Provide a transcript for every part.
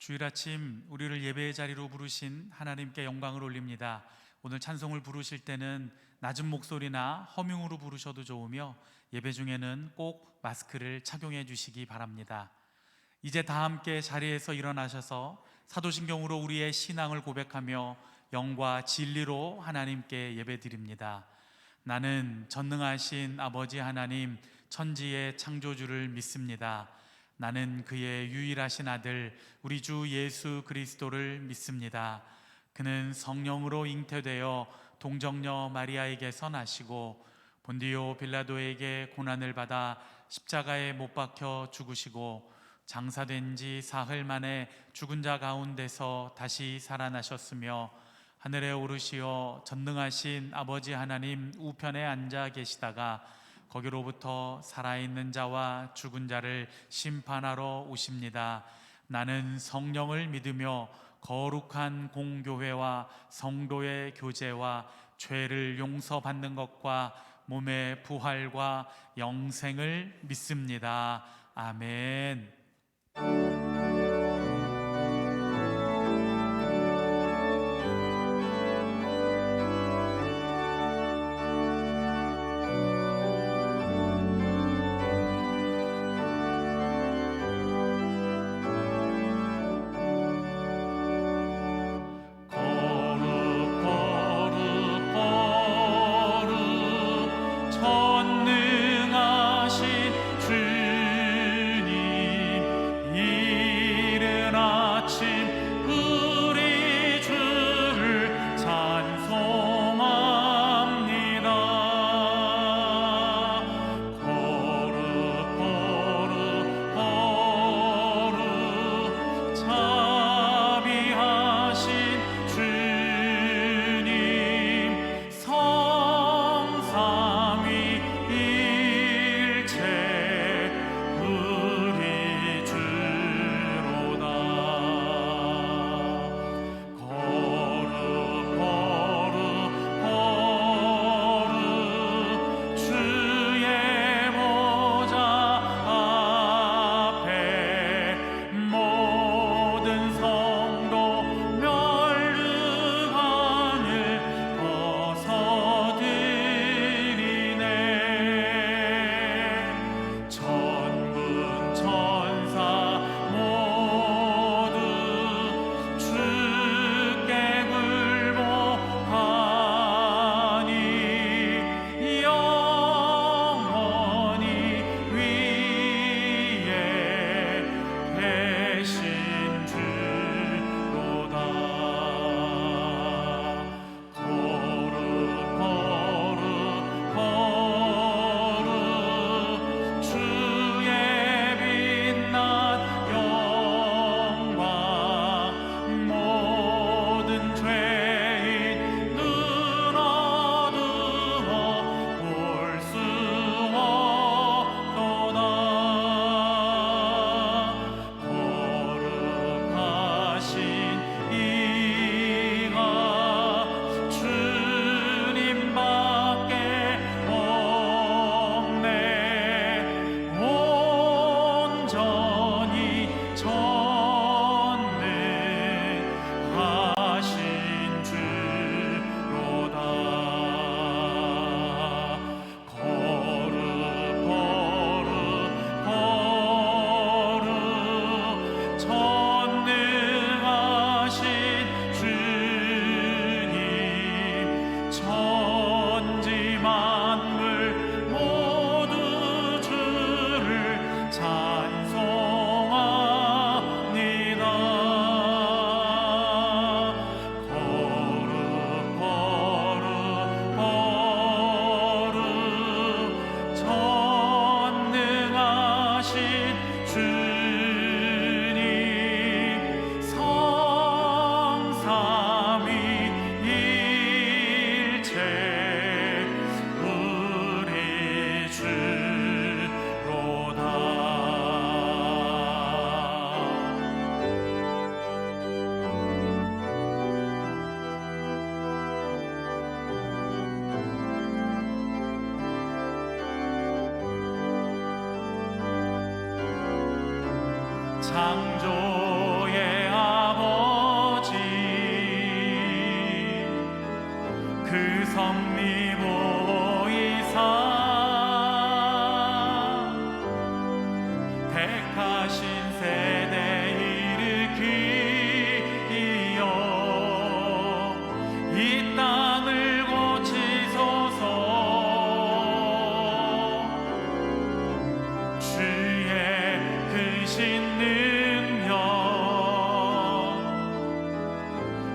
주일 아침 우리를 예배의 자리로 부르신 하나님께 영광을 올립니다. 오늘 찬송을 부르실 때는 낮은 목소리나 허밍으로 부르셔도 좋으며 예배 중에는 꼭 마스크를 착용해 주시기 바랍니다. 이제 다 함께 자리에서 일어나셔서 사도신경으로 우리의 신앙을 고백하며 영과 진리로 하나님께 예배드립니다. 나는 전능하신 아버지 하나님 천지의 창조주를 믿습니다. 나는 그의 유일하신 아들 우리 주 예수 그리스도를 믿습니다. 그는 성령으로 잉태되어 동정녀 마리아에게서 나시고 본디오 빌라도에게 고난을 받아 십자가에 못 박혀 죽으시고 장사된 지 사흘 만에 죽은 자 가운데서 다시 살아나셨으며 하늘에 오르시어 전능하신 아버지 하나님 우편에 앉아 계시다가 거기로부터 살아있는 자와 죽은 자를 심판하러 오십니다. 나는 성령을 믿으며 거룩한 공교회와 성도의 교제와 죄를 용서받는 것과 몸의 부활과 영생을 믿습니다. 아멘. 창조의 섭리 보이사 택하신 세대 일으키어 이 땅을 고치소서. 주의 크신 능력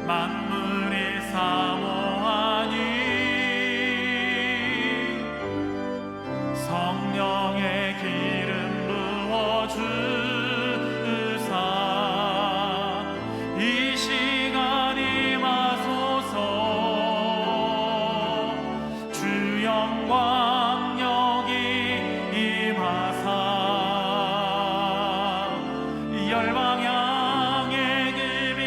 만물이 사모하니 성령의 기름 부어주사 이 시간 임하소서. 주 영광 여기 임하사 열방 향해 그 빛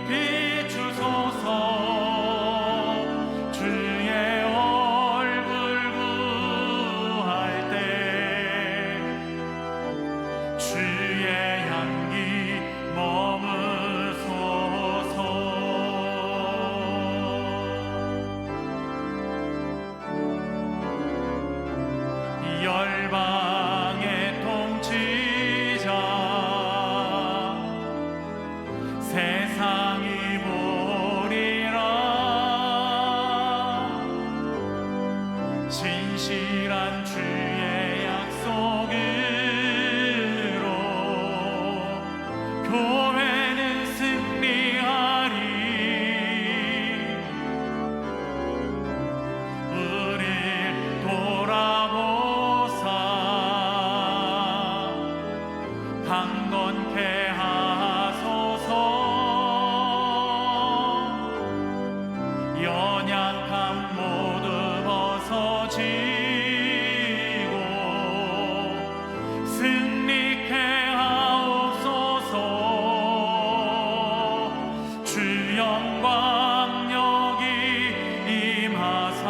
비추소서. 주의 얼굴 구할 때 주의 향기 머무소서. 열방의 통치자 세상이 보리라. 신실한 주의 약속으로 교회는 승리하리. 우릴 돌아보사 강건케 하소서. 연약함 모두 벗어지고 승리케 하옵소서. 주 영광 여기 임하사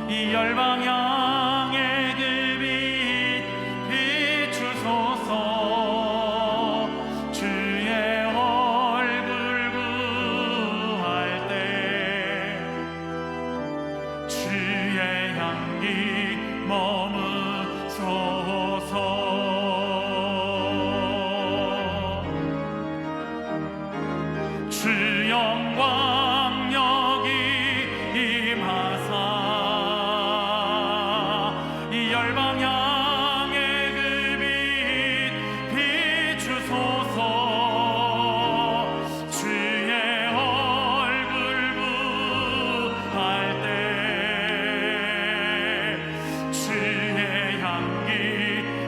이 열방 향해 그 빛 비추소서. 주의 얼굴 구할 때 주의 향기 머무소서. 주 영광 여기 임하사 이 열방 향해 그 빛 비추소서. 주의 얼굴 구할 때 주의 향기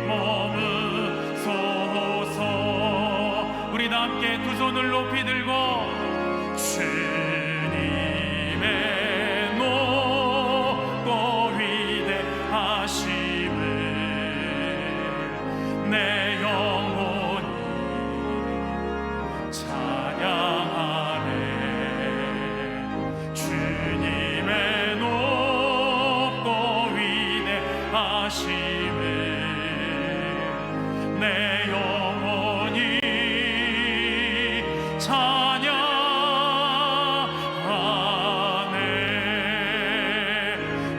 머무소서. 우리 다 함께 두 손을 높이 들고 주님의 높고 위대하심을 내 영혼이 찬양하네. 주님의 높고 위대하심을 내 영혼이 찬양하네.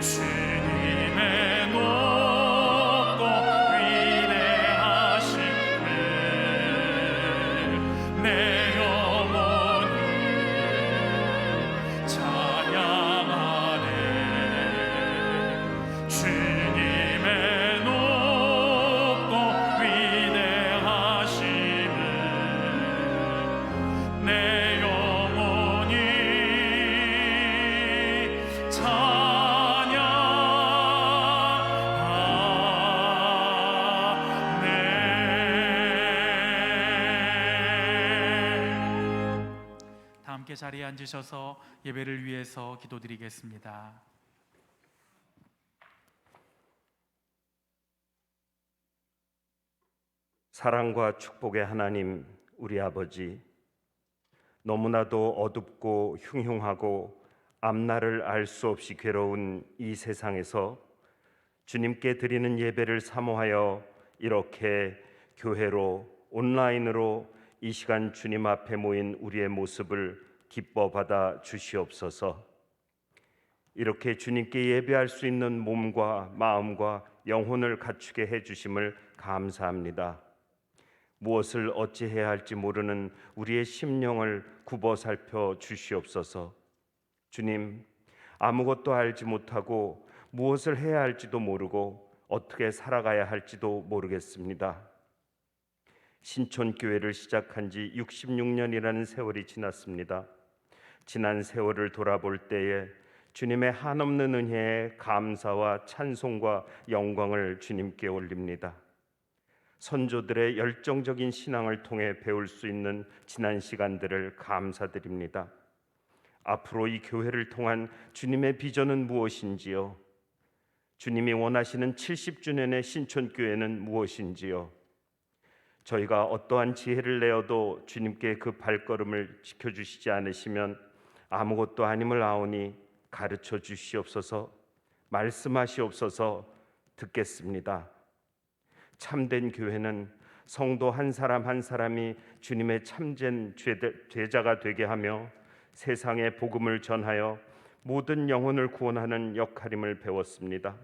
주님의 높고 위대하심을 내 영혼이 찬양하네. 주님의 높고 위대하심을 내 영혼이 찬양하네. 다 함께 자리에 앉으셔서 예배를 위해서 기도드리겠습니다. 사랑과 축복의 하나님, 우리 아버지, 너무나도 어둡고 흉흉하고 앞날을 알 수 없이 괴로운 이 세상에서 주님께 드리는 예배를 사모하여 이렇게 교회로 온라인으로 이 시간 주님 앞에 모인 우리의 모습을 기뻐 받아 주시옵소서. 이렇게 주님께 예배할 수 있는 몸과 마음과 영혼을 갖추게 해 주심을 감사합니다. 무엇을 어찌해야 할지 모르는 우리의 심령을 굽어 살펴 주시옵소서. 주님, 아무것도 알지 못하고 무엇을 해야 할지도 모르고 어떻게 살아가야 할지도 모르겠습니다. 신촌교회를 시작한 지 66년이라는 세월이 지났습니다. 지난 세월을 돌아볼 때에 주님의 한없는 은혜에 감사와 찬송과 영광을 주님께 올립니다. 선조들의 열정적인 신앙을 통해 배울 수 있는 지난 시간들을 감사드립니다. 앞으로 이 교회를 통한 주님의 비전은 무엇인지요? 주님이 원하시는 70주년의 신촌교회는 무엇인지요? 저희가 어떠한 지혜를 내어도 주님께 그 발걸음을 지켜주시지 않으시면 아무것도 아님을 아오니 가르쳐 주시옵소서. 말씀하시옵소서. 듣겠습니다. 참된 교회는 성도 한 사람 한 사람이 주님의 참된 제자가 되게 하며 세상에 복음을 전하여 모든 영혼을 구원하는 역할임을 배웠습니다.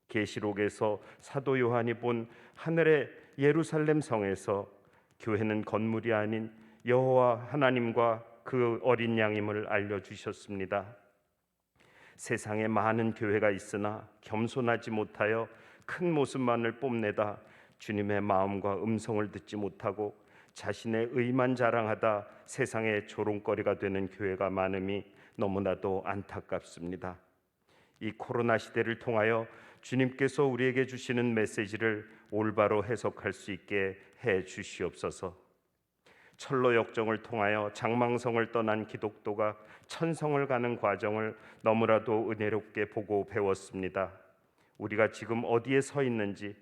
계시록에서 사도 요한이 본 하늘의 예루살렘 성에서 교회는 건물이 아닌 여호와 하나님과 그 어린 양임을 알려주셨습니다. 세상에 많은 교회가 있으나 겸손하지 못하여 큰 모습만을 뽐내다 주님의 마음과 음성을 듣지 못하고 자신의 의만 자랑하다 세상의 조롱거리가 되는 교회가 많음이 너무나도 안타깝습니다. 이 코로나 시대를 통하여 주님께서 우리에게 주시는 메시지를 올바로 해석할 수 있게 해 주시옵소서. 철로 역정을 통하여 장망성을 떠난 기독도가 천성을 가는 과정을 너무나도 은혜롭게 보고 배웠습니다. 우리가 지금 어디에 서 있는지,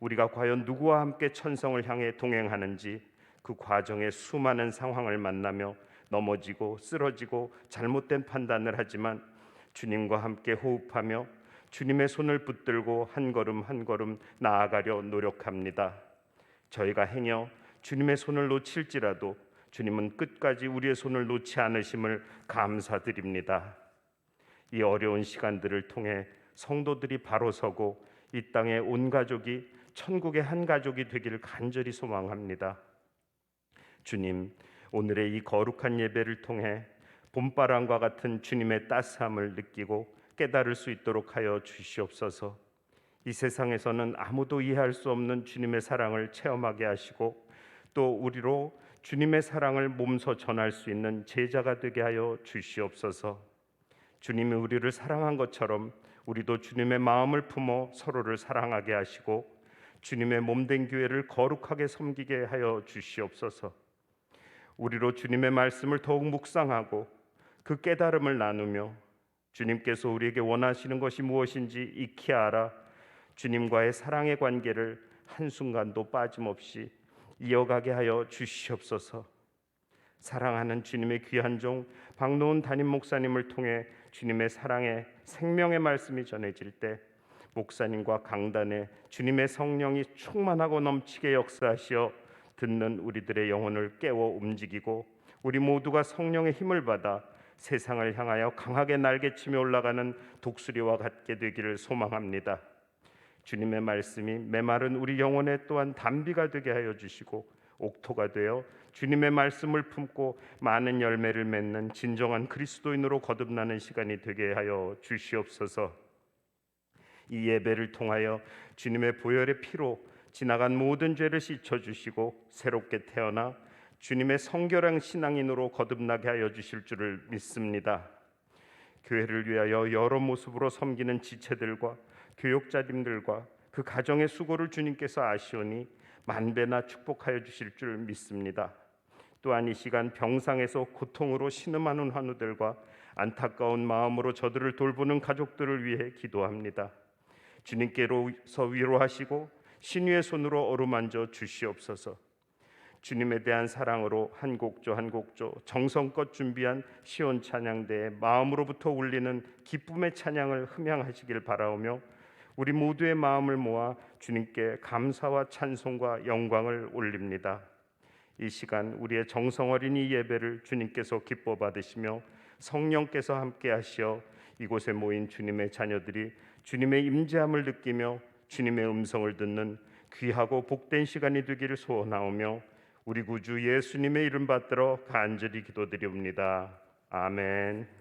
우리가 과연 누구와 함께 천성을 향해 동행하는지 그 과정의 수많은 상황을 만나며 넘어지고 쓰러지고 잘못된 판단을 하지만 주님과 함께 호흡하며 주님의 손을 붙들고 한 걸음 한 걸음 나아가려 노력합니다. 저희가 행여 주님의 손을 놓칠지라도 주님은 끝까지 우리의 손을 놓지 않으심을 감사드립니다. 이 어려운 시간들을 통해 성도들이 바로 서고 이 땅의 온 가족이 천국의 한 가족이 되기를 간절히 소망합니다. 주님, 오늘의 이 거룩한 예배를 통해 봄바람과 같은 주님의 따스함을 느끼고 깨달을 수 있도록 하여 주시옵소서. 이 세상에서는 아무도 이해할 수 없는 주님의 사랑을 체험하게 하시고 또 우리로 주님의 사랑을 몸소 전할 수 있는 제자가 되게 하여 주시옵소서. 주님이 우리를 사랑한 것처럼 우리도 주님의 마음을 품어 서로를 사랑하게 하시고 주님의 몸된 교회를 거룩하게 섬기게 하여 주시옵소서. 우리로 주님의 말씀을 더욱 묵상하고 그 깨달음을 나누며 주님께서 우리에게 원하시는 것이 무엇인지 익히 알아 주님과의 사랑의 관계를 한순간도 빠짐없이 이어가게 하여 주시옵소서. 사랑하는 주님의 귀한 종 박노은 담임 목사님을 통해 주님의 사랑의 생명의 말씀이 전해질 때 목사님과 강단에 주님의 성령이 충만하고 넘치게 역사하시어 듣는 우리들의 영혼을 깨워 움직이고 우리 모두가 성령의 힘을 받아 세상을 향하여 강하게 날개치며 올라가는 독수리와 같게 되기를 소망합니다. 주님의 말씀이 메마른 우리 영혼에 또한 단비가 되게 하여 주시고 옥토가 되어 주님의 말씀을 품고 많은 열매를 맺는 진정한 그리스도인으로 거듭나는 시간이 되게 하여 주시옵소서. 이 예배를 통하여 주님의 보혈의 피로 지나간 모든 죄를 씻어주시고 새롭게 태어나 주님의 성결한 신앙인으로 거듭나게 하여 주실 줄을 믿습니다. 교회를 위하여 여러 모습으로 섬기는 지체들과 교육자님들과 그 가정의 수고를 주님께서 아시오니 만배나 축복하여 주실 줄 믿습니다. 또한 이 시간 병상에서 고통으로 신음하는 환우들과 안타까운 마음으로 저들을 돌보는 가족들을 위해 기도합니다. 주님께로서 위로하시고 신유의 손으로 어루만져 주시옵소서. 주님에 대한 사랑으로 한 곡조 한 곡조 정성껏 준비한 시온 찬양대에 마음으로부터 울리는 기쁨의 찬양을 흠양하시길 바라오며 우리 모두의 마음을 모아 주님께 감사와 찬송과 영광을 올립니다. 이 시간 우리의 정성 어린 이 예배를 주님께서 기뻐 받으시며 성령께서 함께 하시어 이곳에 모인 주님의 자녀들이 주님의 임재함을 느끼며 주님의 음성을 듣는 귀하고 복된 시간이 되기를 소원하오며 우리 구주 예수님의 이름 받들어 간절히 기도드리옵니다. 아멘.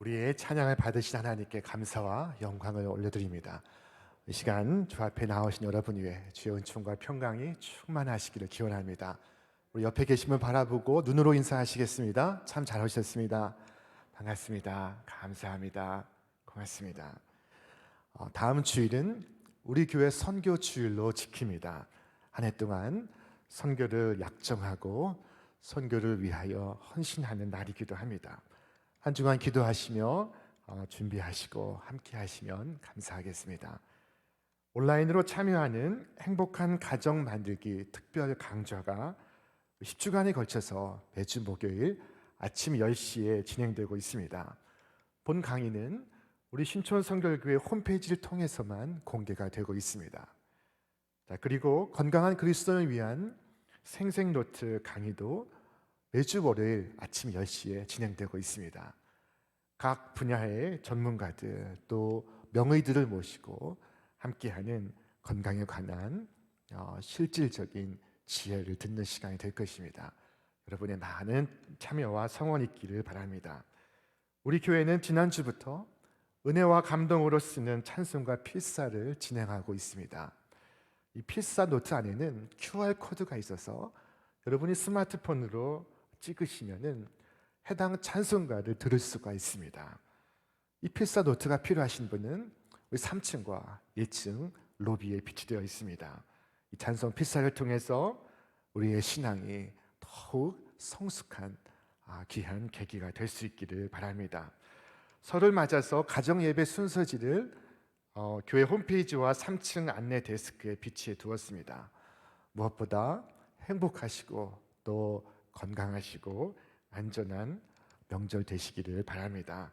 우리의 찬양을 받으신 하나님께 감사와 영광을 올려드립니다. 이 시간 주 앞에 나오신 여러분 위해 주의 은총과 평강이 충만하시기를 기원합니다. 우리 옆에 계신 분 바라보고 눈으로 인사하시겠습니다. 참 잘 오셨습니다. 반갑습니다. 감사합니다. 고맙습니다. 다음 주일은 우리 교회 선교 주일로 지킵니다. 한 해 동안 선교를 약정하고 선교를 위하여 헌신하는 날이기도 합니다. 한 주간 기도하시며 준비하시고 함께 하시면 감사하겠습니다. 온라인으로 참여하는 행복한 가정 만들기 특별 강좌가 10주간에 걸쳐서 매주 목요일 아침 10시에 진행되고 있습니다. 본 강의는 우리 신촌성결교회 홈페이지를 통해서만 공개가 되고 있습니다. 그리고 건강한 그리스도를 위한 생생노트 강의도 매주 월요일 아침 10시에 진행되고 있습니다. 각 분야의 전문가들 또 명의들을 모시고 함께하는 건강에 관한 실질적인 지혜를 듣는 시간이 될 것입니다. 여러분의 많은 참여와 성원 있기를 바랍니다. 우리 교회는 지난주부터 은혜와 감동으로 쓰는 찬송가 필사를 진행하고 있습니다. 이 필사 노트 안에는 QR코드가 있어서 여러분이 스마트폰으로 찍으시면은 해당 찬송가를 들을 수가 있습니다. 이 필사 노트가 필요하신 분은 우리 3층과 1층 로비에 비치되어 있습니다. 이 찬송 필사를 통해서 우리의 신앙이 더욱 성숙한 귀한 계기가 될 수 있기를 바랍니다. 설을 맞아서 가정 예배 순서지를 교회 홈페이지와 3층 안내 데스크에 비치해 두었습니다. 무엇보다 행복하시고 또 건강하시고 안전한 명절 되시기를 바랍니다.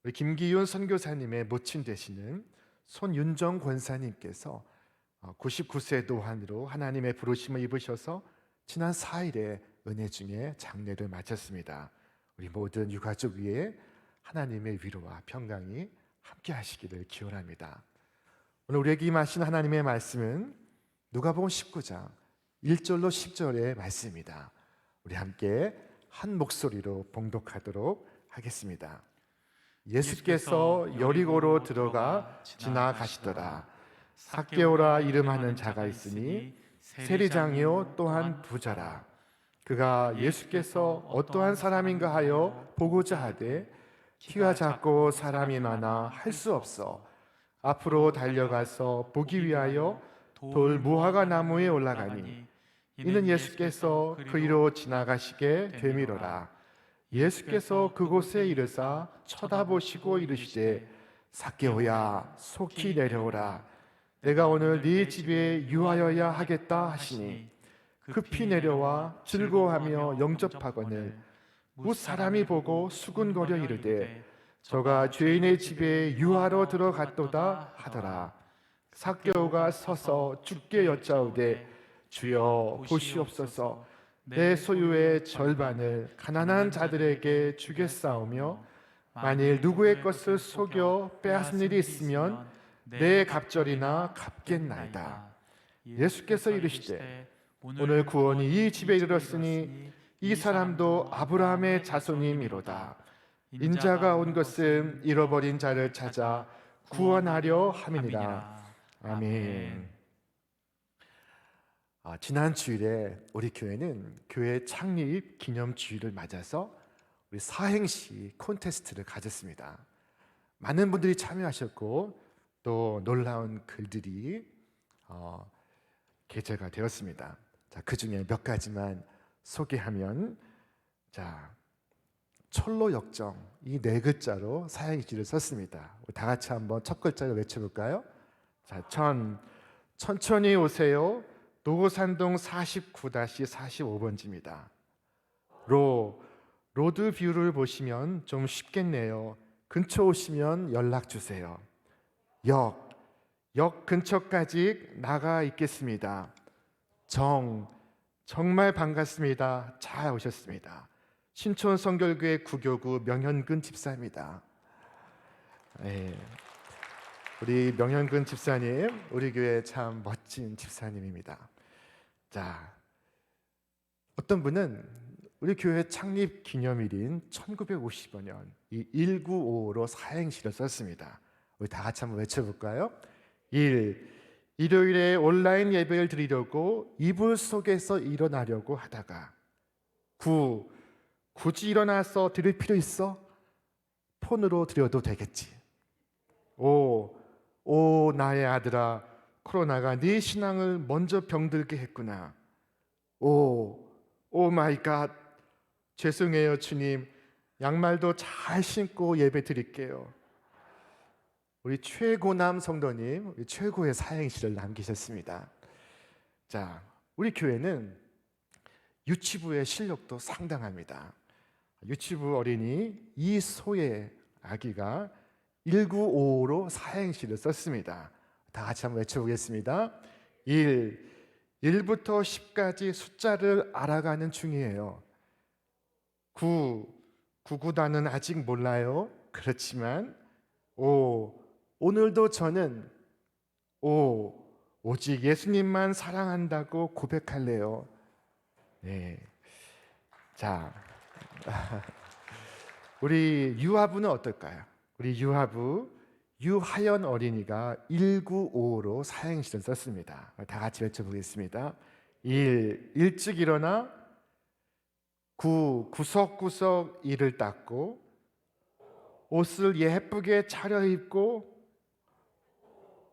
우리 김기윤 선교사님의 모친 되시는 손윤정 권사님께서 99세 노환으로 하나님의 부르심을 입으셔서 지난 4일에 은혜 중에 장례를 마쳤습니다. 우리 모든 유가족 위에 하나님의 위로와 평강이 함께 하시기를 기원합니다. 오늘 우리에게 임하신 하나님의 말씀은 누가복음 19장 1절로 10절의 말씀입니다. 우리 함께 한 목소리로 봉독하도록 하겠습니다. 예수께서 여리고로 들어가 지나가시더라. 삭개오라 이름하는 자가 있으니 세리장이요 또한 부자라. 그가 예수께서 어떠한 사람인가 하여 보고자 하되 키가 작고 사람이 많아 할 수 없어 앞으로 달려가서 보기 위하여 돌 무화과 나무에 올라가니 이는 예수께서 그 위로 지나가시게 되미로라. 예수께서 그곳에 이르사 쳐다보시고 이르시되 삭개오야 속히 내려오라. 내가 오늘 네 집에 유하여야 하겠다 하시니 급히 내려와 즐거워하며 영접하거늘 무 사람이 보고 수군거려 이르되 저가 죄인의 집에 유하러 들어갔도다 하더라. 삭개오가 서서 주께 여짜오되 주여 보시옵소서. 내 소유의 절반을 가난한 자들에게 주겠사오며 만일 누구의 것을 속여 빼앗은 일이 있으면 내 갑절이나 갚겠나이다. 예수께서 이르시되 오늘 구원이 이 집에 이르렀으니 이 사람도 아브라함의 자손이미로다. 인자가 온 것은 잃어버린 자를 찾아 구원하려 함이니라. 아멘. 지난 주일에 우리 교회는 교회 창립 기념 주일을 맞아서 우리 사행시 콘테스트를 가졌습니다. 많은 분들이 참여하셨고 또 놀라운 글들이 게재가 되었습니다. 그 중에 몇 가지만 소개하면 철로 역정 이 네 글자로 사행시를 썼습니다. 다 같이 한번 첫 글자를 외쳐볼까요? 천천히 오세요. 노산동 49-45번지입니다. 로드 뷰를 보시면 좀 쉽겠네요. 근처 오시면 연락 주세요. 역 근처까지 나가 있겠습니다. 정말 반갑습니다. 잘 오셨습니다. 신촌 성결교회 구교구 명현근 집사입니다. 우리 명현근 집사님, 우리 교회 참 멋진 집사님입니다. 어떤 분은 우리 교회 창립 기념일인 1955년 이 1955로 사행시를 썼습니다. 우리 다 같이 한번 외쳐볼까요? 1. 일요일에 온라인 예배를 드리려고 이불 속에서 일어나려고 하다가 9. 굳이 일어나서 드릴 필요 있어? 폰으로 드려도 되겠지. 5. 오 나의 아들아, 코로나가 네 신앙을 먼저 병들게 했구나. 5. 오 마이 갓, 죄송해요 주님, 양말도 잘 신고 예배 드릴게요. 우리 최고남 성도님, 우리 최고의 사행시를 남기셨습니다. 자, 우리 교회는 유치부의 실력도 상당합니다. 유치부 어린이 이소의 아기가 1955로 사행시를 썼습니다. 다 같이 한번 외쳐보겠습니다. 1부터 10까지 숫자를 알아가는 중이에요. 9구단은 아직 몰라요. 그렇지만 5. 오늘도 저는 오직 예수님만 사랑한다고 고백할래요. 네. 자, 우리 유아부는 어떨까요? 우리 유아부 유하연 어린이가 1955로 사행시를 썼습니다. 다 같이 외쳐보겠습니다. 1. 일찍 일어나. 9. 구석구석 이를 닦고 옷을 예쁘게 차려입고.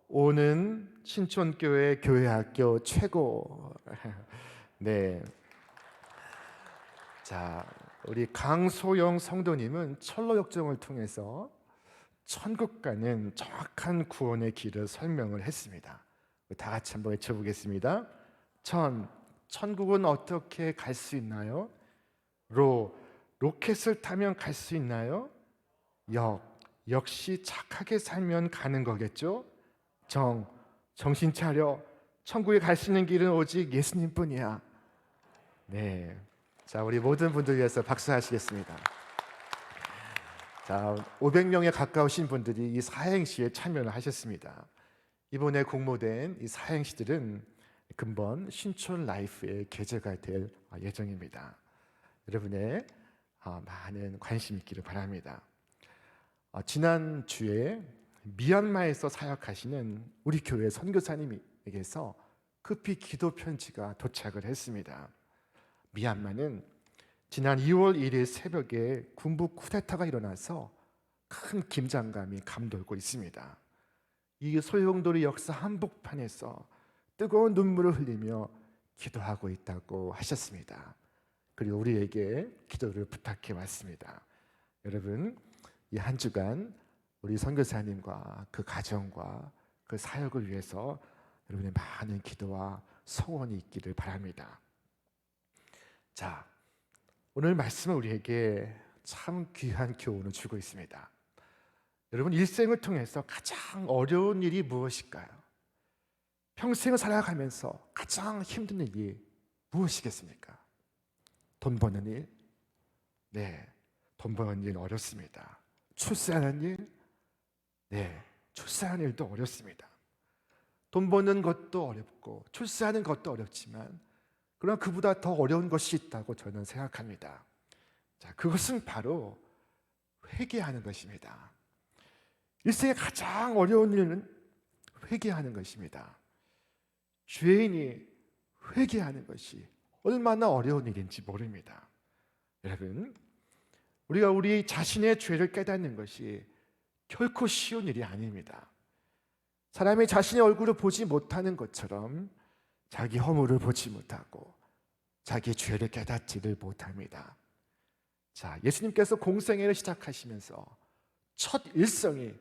5는 신촌교회 교회학교 최고. 네. 자, 우리 강소영 성도님은 철로역정을 통해서 천국 가는 정확한 구원의 길을 설명을 했습니다. 다 같이 한번 외쳐보겠습니다. 천국은 어떻게 갈 수 있나요? 로켓을 타면 갈 수 있나요? 역시 착하게 살면 가는 거겠죠? 정신 차려. 천국에 갈 수 있는 길은 오직 예수님뿐이야. 네, 자, 우리 모든 분들 위해서 박수하시겠습니다. 자, 500명에 가까우신 분들이 이 사행시에 참여를 하셨습니다. 이번에 공모된 이 사행시들은 금번 신촌 라이프의 계제가 될 예정입니다. 여러분의 많은 관심 있기를 바랍니다. 지난주에 미얀마에서 사역하시는 우리 교회 선교사님에게서 급히 기도 편지가 도착을 했습니다. 미얀마는 지난 2월 1일 새벽에 군부 쿠데타가 일어나서 큰 긴장감이 감돌고 있습니다. 이 소용돌이 역사 한복판에서 뜨거운 눈물을 흘리며 기도하고 있다고 하셨습니다. 그리고 우리에게 기도를 부탁해 왔습니다. 여러분, 이 한 주간 우리 선교사님과 그 가정과 그 사역을 위해서 여러분의 많은 기도와 소원이 있기를 바랍니다. 자, 오늘 말씀은 우리에게 참 귀한 교훈을 주고 있습니다. 여러분, 일생을 통해서 가장 어려운 일이 무엇일까요? 평생을 살아가면서 가장 힘든 일이 무엇이겠습니까? 돈 버는 일? 네, 돈 버는 일 어렵습니다. 출세하는 일? 네, 출세하는 일도 어렵습니다. 돈 버는 것도 어렵고 출세하는 것도 어렵지만 그러나 그보다 더 어려운 것이 있다고 저는 생각합니다. 자, 그것은 바로 회개하는 것입니다. 일생의 가장 어려운 일은 회개하는 것입니다. 죄인이 회개하는 것이 얼마나 어려운 일인지 모릅니다. 여러분, 우리가 우리 자신의 죄를 깨닫는 것이 결코 쉬운 일이 아닙니다. 사람이 자신의 얼굴을 보지 못하는 것처럼 자기 허물을 보지 못하고 자기 죄를 깨닫지를 못합니다. 자, 예수님께서 공생애를 시작하시면서 첫 일성이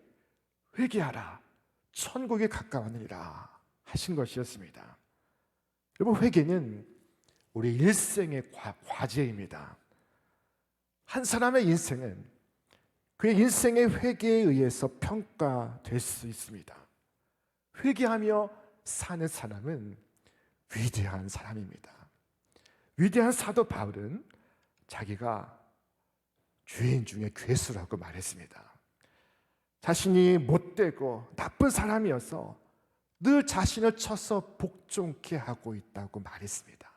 회개하라, 천국에 가까웠느니라 하신 것이었습니다. 여러분, 회개는 우리 일생의 과제입니다. 한 사람의 인생은 그의 인생의 회개에 의해서 평가될 수 있습니다. 회개하며 사는 사람은 위대한 사람입니다. 위대한 사도 바울은 자기가 죄인 중에 괴수라고 말했습니다. 자신이 못되고 나쁜 사람이어서 늘 자신을 쳐서 복종케 하고 있다고 말했습니다.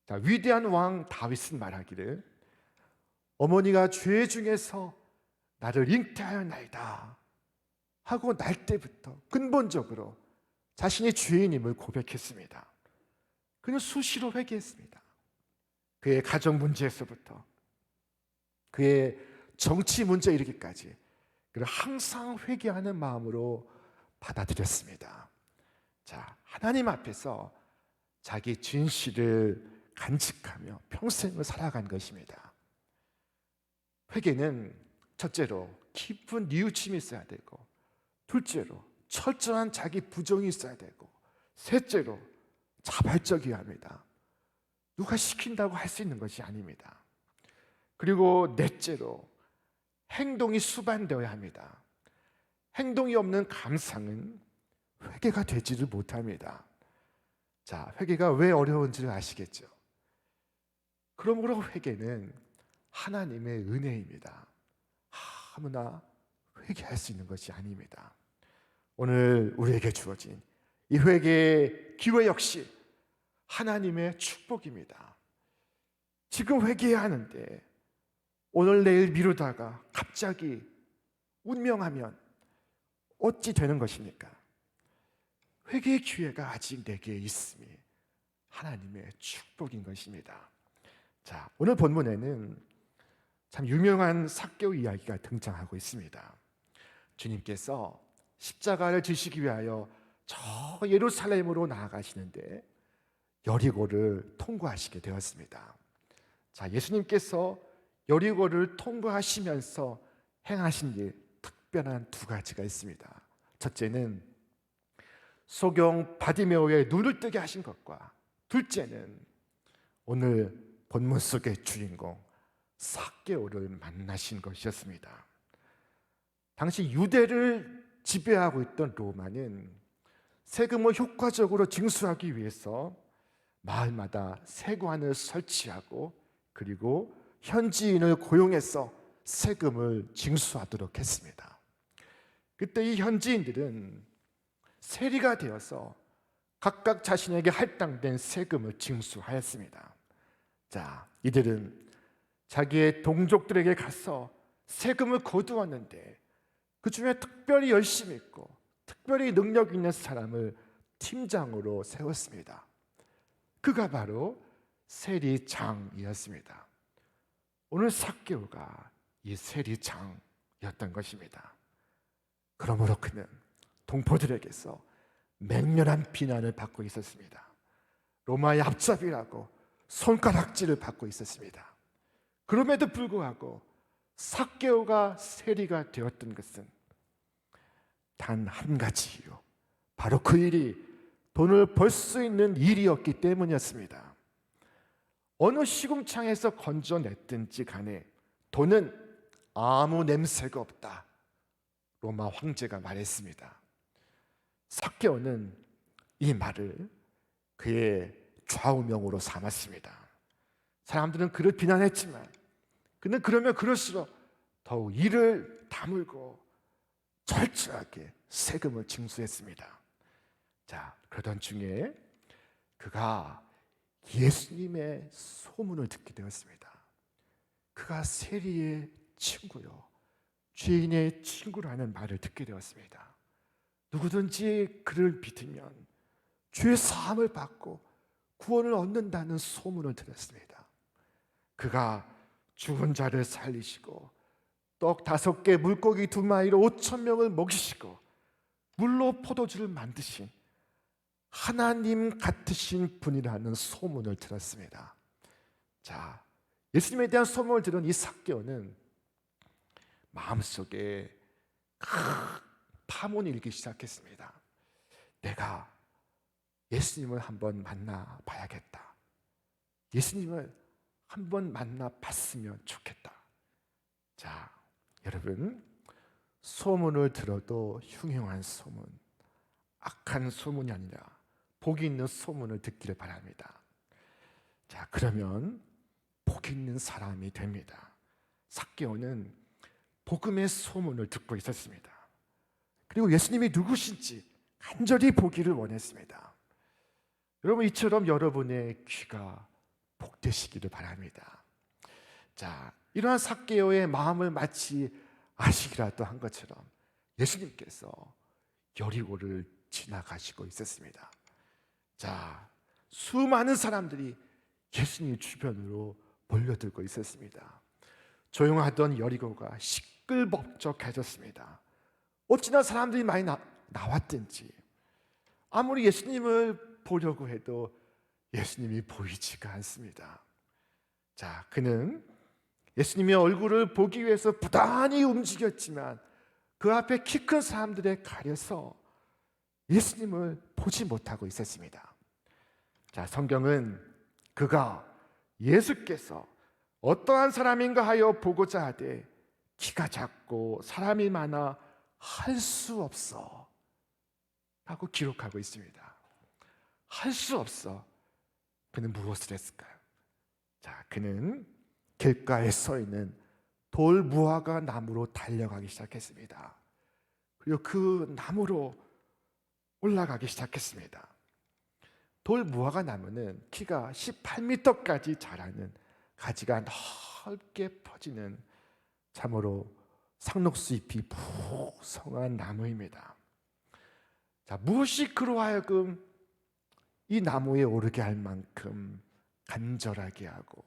자, 위대한 왕 다윗은 말하기를 어머니가 죄 중에서 나를 잉태하였나이다 하고 날 때부터 근본적으로 자신이 죄인임을 고백했습니다. 그는 수시로 회개했습니다. 그의 가정 문제에서부터 그의 정치 문제에 이르기까지 그를 항상 회개하는 마음으로 받아들였습니다. 자, 하나님 앞에서 자기 진실을 간직하며 평생을 살아간 것입니다. 회개는 첫째로 깊은 뉘우침이 있어야 되고, 둘째로 철저한 자기 부정이 있어야 되고, 셋째로 자발적이어야 합니다. 누가 시킨다고 할 수 있는 것이 아닙니다. 그리고 넷째로 행동이 수반되어야 합니다. 행동이 없는 감상은 회개가 되지를 못합니다. 자, 회개가 왜 어려운지를 아시겠죠? 그러므로 회개는 하나님의 은혜입니다. 아무나 회개할 수 있는 것이 아닙니다. 오늘 우리에게 주어진 이 회개의 기회 역시 하나님의 축복입니다. 지금 회개해야 하는데 오늘 내일 미루다가 갑자기 운명하면 어찌 되는 것입니까? 회개의 기회가 아직 내게 있음이 하나님의 축복인 것입니다. 자, 오늘 본문에는 참 유명한 삭개오 이야기가 등장하고 있습니다. 주님께서 십자가를 지시기 위하여 저 예루살렘으로 나아가시는데 여리고를 통과하시게 되었습니다. 자, 예수님께서 여리고를 통과하시면서 행하신 일 특별한 두 가지가 있습니다. 첫째는 소경 바디메오의 눈을 뜨게 하신 것과, 둘째는 오늘 본문 속의 주인공 삭개오를 만나신 것이었습니다. 당시 유대를 지배하고 있던 로마는 세금을 효과적으로 징수하기 위해서 마을마다 세관을 설치하고 그리고 현지인을 고용해서 세금을 징수하도록 했습니다. 그때 이 현지인들은 세리가 되어서 각각 자신에게 할당된 세금을 징수하였습니다. 자, 이들은 자기의 동족들에게 가서 세금을 거두었는데 그 중에 특별히 열심히 있고 특별히 능력 있는 사람을 팀장으로 세웠습니다. 그가 바로 세리장이었습니다. 오늘 삭개오가 이 세리장이었던 것입니다. 그러므로 그는 동포들에게서 맹렬한 비난을 받고 있었습니다. 로마의 앞잡이라고 손가락질을 받고 있었습니다. 그럼에도 불구하고 삭개오가 세리가 되었던 것은 단 한 가지 이유, 바로 그 일이 돈을 벌 수 있는 일이었기 때문이었습니다. 어느 시궁창에서 건져냈든지 간에 돈은 아무 냄새가 없다, 로마 황제가 말했습니다. 삭개오는 이 말을 그의 좌우명으로 삼았습니다. 사람들은 그를 비난했지만 그는 그러면 그럴수록 더욱 이를 다물고 철저하게 세금을 징수했습니다. 자, 그러던 중에 그가 예수님의 소문을 듣게 되었습니다. 그가 세리의 친구요, 죄인의 친구라는 말을 듣게 되었습니다. 누구든지 그를 믿으면 죄 사함을 받고 구원을 얻는다는 소문을 들었습니다. 그가 죽은 자를 살리시고 떡 5개 물고기 2마리로 5,000명을 먹이시고 물로 포도주를 만드신 하나님 같으신 분이라는 소문을 들었습니다. 자, 예수님에 대한 소문을 들은 이 삭개오는 마음속에 큰 파문이 일기 시작했습니다. 내가 예수님을 한번 만나 봐야겠다. 예수님을 한번 만나 봤으면 좋겠다. 자, 여러분, 소문을 들어도 흉흉한 소문, 악한 소문이 아니라 복 있는 소문을 듣기를 바랍니다. 자, 그러면 복 있는 사람이 됩니다. 삭개오는 복음의 소문을 듣고 있었습니다. 그리고 예수님이 누구신지 간절히 보기를 원했습니다. 여러분, 이처럼 여러분의 귀가 복되시기를 바랍니다. 자, 이러한 삭개오의 마음을 마치 아시기라도 한 것처럼 예수님께서 여리고를 지나가시고 있었습니다. 자, 수많은 사람들이 예수님 주변으로 몰려들고 있었습니다. 조용하던 여리고가 시끌벅적해졌습니다. 어찌나 사람들이 많이 나왔든지 아무리 예수님을 보려고 해도 예수님이 보이지가 않습니다. 자, 그는 예수님의 얼굴을 보기 위해서 부단히 움직였지만 그 앞에 키 큰 사람들에 가려서 예수님을 보지 못하고 있었습니다. 자, 성경은 그가 예수께서 어떠한 사람인가 하여 보고자 하되 키가 작고 사람이 많아 할 수 없어 라고 기록하고 있습니다. 할 수 없어. 그는 무엇을 했을까요? 자, 그는 길가에 서 있는 돌 무화과 나무로 달려가기 시작했습니다. 그리고 그 나무로 올라가기 시작했습니다. 돌 무화과 나무는 키가 18m까지 자라는 가지가 넓게 퍼지는 참으로 상록수 잎이 풍성한 나무입니다. 자, 무엇이 그로 하여금 이 나무에 오르게 할 만큼 간절하게 하고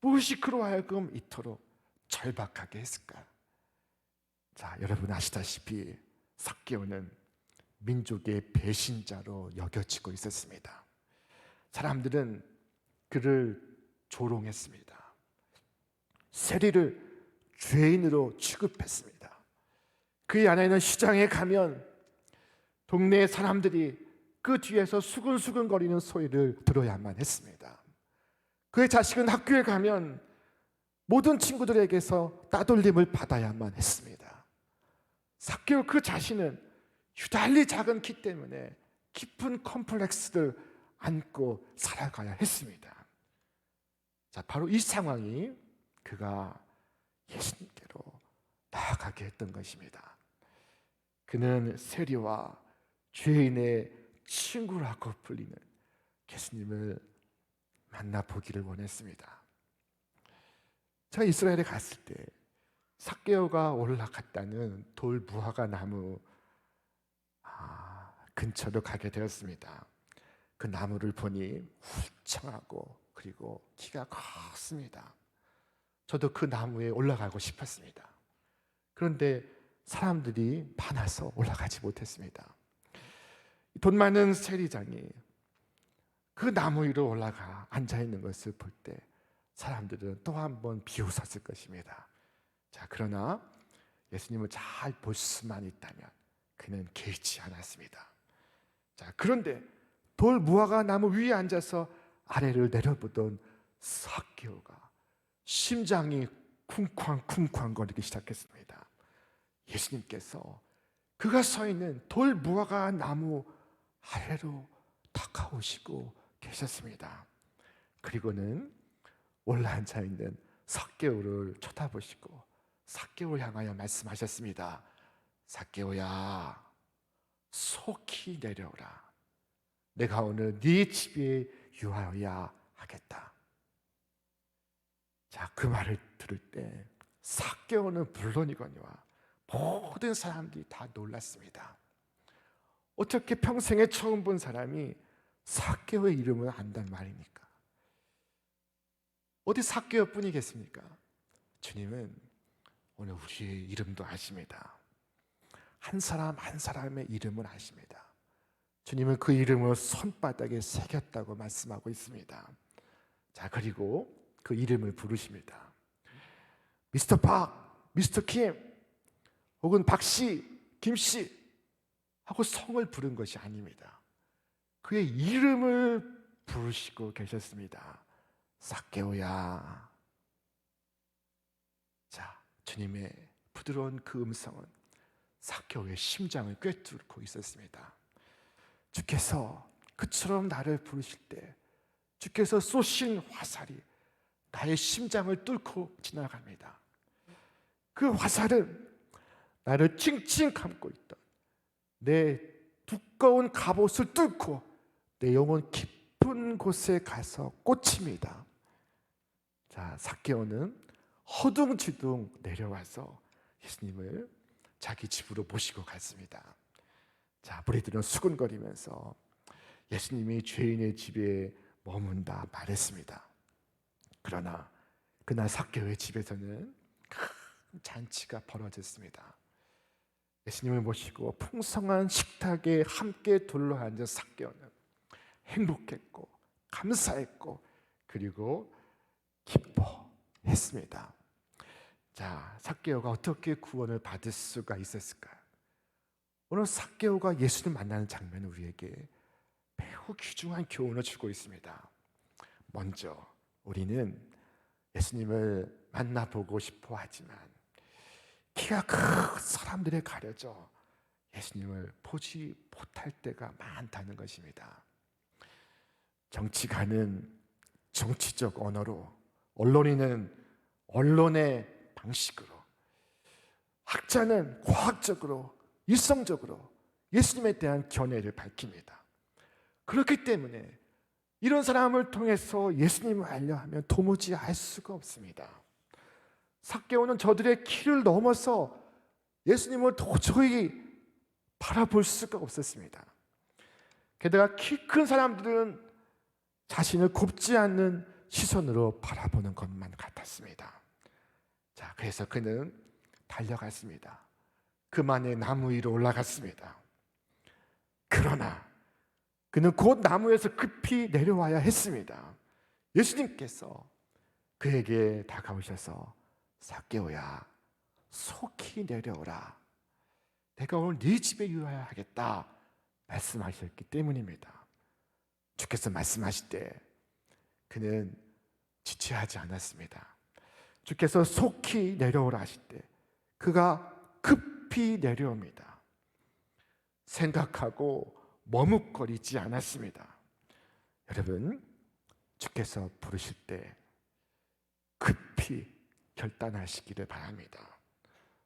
무엇이 그로 하여금 이토록 절박하게 했을까? 자, 여러분 아시다시피 삭개오는 민족의 배신자로 여겨지고 있었습니다. 사람들은 그를 조롱했습니다. 세리를 죄인으로 취급했습니다. 그의 아내는 시장에 가면 동네 사람들이 그 뒤에서 수근수근거리는 소리를 들어야만 했습니다. 그의 자식은 학교에 가면 모든 친구들에게서 따돌림을 받아야만 했습니다. 삭개오 그 자신은 유달리 작은 키 때문에 깊은 컴플렉스를 안고 살아가야 했습니다. 자, 바로 이 상황이 그가 예수님께로 나아가게 했던 것입니다. 그는 세리와 죄인의 친구라고 불리는 예수님을 만나보기를 원했습니다. 제가 이스라엘에 갔을 때 삭개오가 올라갔다는 돌 무화과 나무 근처로 가게 되었습니다. 그 나무를 보니 훌청하고 그리고 키가 컸습니다. 저도 그 나무에 올라가고 싶었습니다. 그런데 사람들이 많아서 올라가지 못했습니다. 돈 많은 세리장이 그 나무 위로 올라가 앉아있는 것을 볼 때 사람들은 또 한 번 비웃었을 것입니다. 자, 그러나 예수님을 잘 볼 수만 있다면 그는 개의치 않았습니다. 자, 그런데 돌 무화과 나무 위에 앉아서 아래를 내려보던 삭개오가 심장이 쿵쾅쿵쾅 거리기 시작했습니다. 예수님께서 그가 서 있는 돌 무화과 나무 아래로 다가오시고 계셨습니다. 그리고는 올라앉아 있는 삭개오를 쳐다보시고 삭개오를 향하여 말씀하셨습니다. 삭개오야, 속히 내려오라. 내가 오늘 네 집에 유하여야 하겠다. 자, 그 말을 들을 때 삭개오는 물론이거니와 모든 사람들이 다 놀랐습니다. 어떻게 평생에 처음 본 사람이 삭개오의 이름을 안단 말입니까? 어디 삭개오뿐이겠습니까? 주님은 오늘 우리의 이름도 아십니다. 한 사람 한 사람의 이름을 아십니다. 주님은 그 이름을 손바닥에 새겼다고 말씀하고 있습니다. 자, 그리고 그 이름을 부르십니다. 미스터 박, 미스터 킴, 혹은 박씨, 김씨 하고 성을 부른 것이 아닙니다. 그의 이름을 부르시고 계셨습니다. 삭개오야. 자, 주님의 부드러운 그 음성은 삭개오의 심장을 꿰뚫고 있었습니다. 주께서 그처럼 나를 부르실 때 주께서 쏘신 화살이 나의 심장을 뚫고 지나갑니다. 그 화살은 나를 칭칭 감고 있던 내 두꺼운 갑옷을 뚫고 내 영혼 깊이 깊은 곳에 가서 꽂힙니다. 자, 삭개오는 허둥지둥 내려와서 예수님을 자기 집으로 모시고 갔습니다. 자, 무리들은 수군거리면서 예수님이 죄인의 집에 머문다 말했습니다. 그러나 그날 삭개오의 집에서는 큰 잔치가 벌어졌습니다. 예수님을 모시고 풍성한 식탁에 함께 둘러앉은 삭개오는 행복했고 감사했고 그리고 기뻐했습니다. 자, 삭개오가 어떻게 구원을 받을 수가 있었을까요? 오늘 삭개오가 예수를 만나는 장면은 우리에게 매우 귀중한 교훈을 주고 있습니다. 먼저 우리는 예수님을 만나보고 싶어 하지만 키가 큰 사람들에 가려져 예수님을 보지 못할 때가 많다는 것입니다. 정치가는 정치적 언어로, 언론인은 언론의 방식으로, 학자는 과학적으로, 일성적으로 예수님에 대한 견해를 밝힙니다. 그렇기 때문에 이런 사람을 통해서 예수님을 알려 하면 도무지 알 수가 없습니다. 삭개오는 저들의 키를 넘어서 예수님을 도저히 바라볼 수가 없었습니다. 게다가 키 큰 사람들은 자신을 곱지 않는 시선으로 바라보는 것만 같았습니다. 자, 그래서 그는 달려갔습니다. 그만의 나무 위로 올라갔습니다. 그러나 그는 곧 나무에서 급히 내려와야 했습니다. 예수님께서 그에게 다가오셔서 삭개오야, 속히 내려오라. 내가 오늘 네 집에 유하여 하겠다 말씀하셨기 때문입니다. 주께서 말씀하실 때 그는 지체하지 않았습니다. 주께서 속히 내려오라 하실 때 그가 급히 내려옵니다. 생각하고 머뭇거리지 않았습니다. 여러분, 주께서 부르실 때 급히 결단하시기를 바랍니다.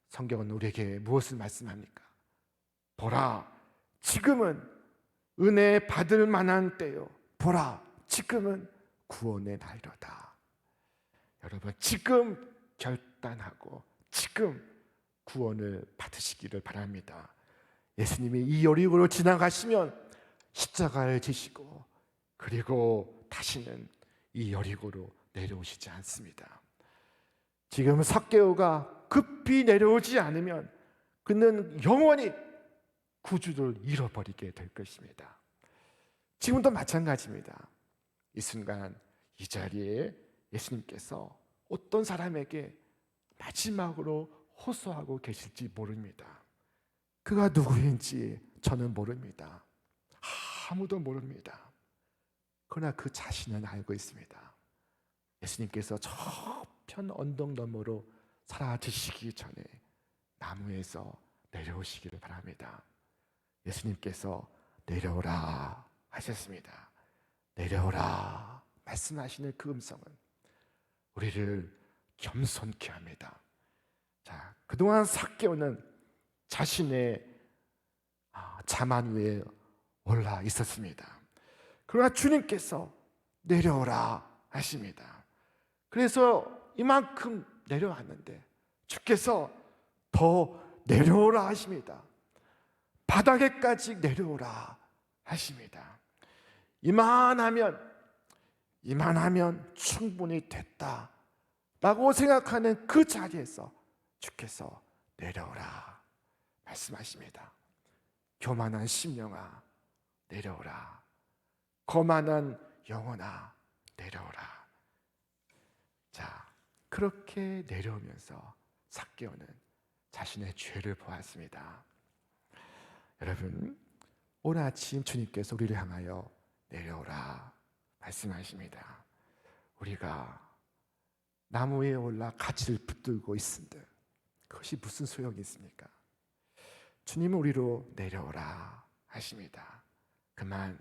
성경은 우리에게 무엇을 말씀합니까? 보라, 지금은 은혜 받을 만한 때요. 보라, 지금은 구원의 날이로다. 여러분, 지금 결단하고 지금 구원을 받으시기를 바랍니다. 예수님이 이 여리고를 지나가시면 십자가를 지시고 그리고 다시는 이 여리고로 내려오시지 않습니다. 지금 삭개오가 급히 내려오지 않으면 그는 영원히 구주를 잃어버리게 될 것입니다. 지금도 마찬가지입니다. 이 순간 이 자리에 예수님께서 어떤 사람에게 마지막으로 호소하고 계실지 모릅니다. 그가 누구인지 저는 모릅니다. 아무도 모릅니다. 그러나 그 자신은 알고 있습니다. 예수님께서 저편 언덕 너머로 사라지시기 전에 나무에서 내려오시기를 바랍니다. 예수님께서 내려오라 하셨습니다. 내려오라 말씀하시는 그 음성은 우리를 겸손케 합니다. 자, 그동안 삭개오는 자신의 자만 위에 올라 있었습니다. 그러나 주님께서 내려오라 하십니다. 그래서 이만큼 내려왔는데 주께서 더 내려오라 하십니다. 바닥에까지 내려오라 하십니다. 이만하면 충분히 됐다 라고 생각하는 그 자리에서 주께서 내려오라 말씀하십니다. 교만한 심령아 내려오라. 거만한 영혼아 내려오라. 자, 그렇게 내려오면서 삭개오는 자신의 죄를 보았습니다. 여러분, 오늘 아침 주님께서 우리를 향하여 내려오라 말씀하십니다. 우리가 나무 위에 올라 가지를 붙들고 있은데 그것이 무슨 소용이 있습니까? 주님은 우리로 내려오라 하십니다. 그만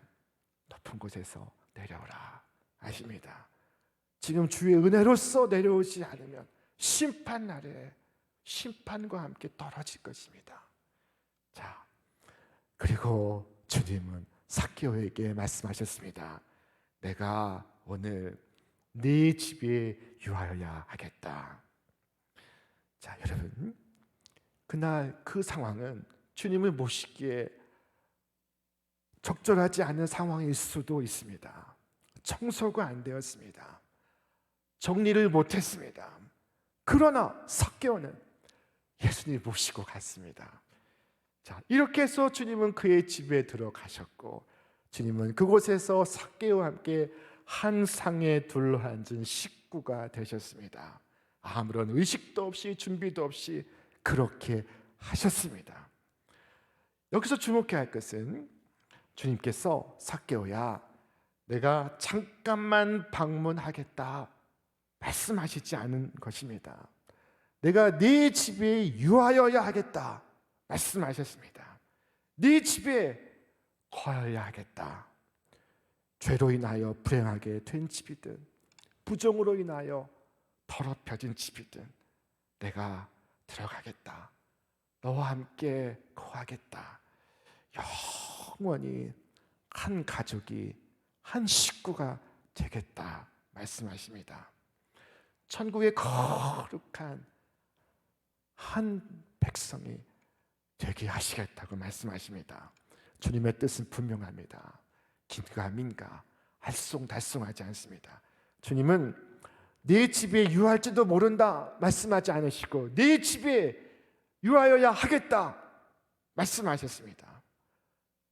높은 곳에서 내려오라 하십니다. 지금 주의 은혜로서 내려오지 않으면 심판 날에 심판과 함께 떨어질 것입니다. 자, 그리고 주님은 삭개오에게 말씀하셨습니다. 내가 오늘 네 집에 유하여야 하겠다. 자, 여러분, 그날 그 상황은 주님을 모시기에 적절하지 않은 상황일 수도 있습니다. 청소가 안 되었습니다. 정리를 못했습니다. 그러나 삭개오는 예수님을 모시고 갔습니다. 자, 이렇게 해서 주님은 그의 집에 들어가셨고, 주님은 그곳에서 삭개오와 함께 한 상에 둘러앉은 식구가 되셨습니다. 아무런 의식도 없이 준비도 없이 그렇게 하셨습니다. 여기서 주목해야 할 것은 주님께서 삭개오야, 내가 잠깐만 방문하겠다 말씀하시지 않은 것입니다. 내가 네 집에 유하여야 하겠다 말씀하셨습니다. 네 집에 거하여야 하겠다. 죄로 인하여 불행하게 된 집이든 부정으로 인하여 더럽혀진 집이든 내가 들어가겠다. 너와 함께 거하겠다. 영원히 한 가족이, 한 식구가 되겠다 말씀하십니다. 천국의 거룩한 한 백성이 되게 하시겠다고 말씀하십니다. 주님의 뜻은 분명합니다. 긴가 민가 알쏭달쏭하지 않습니다. 주님은 네 집에 유할지도 모른다 말씀하지 않으시고 네 집에 유하여야 하겠다 말씀하셨습니다.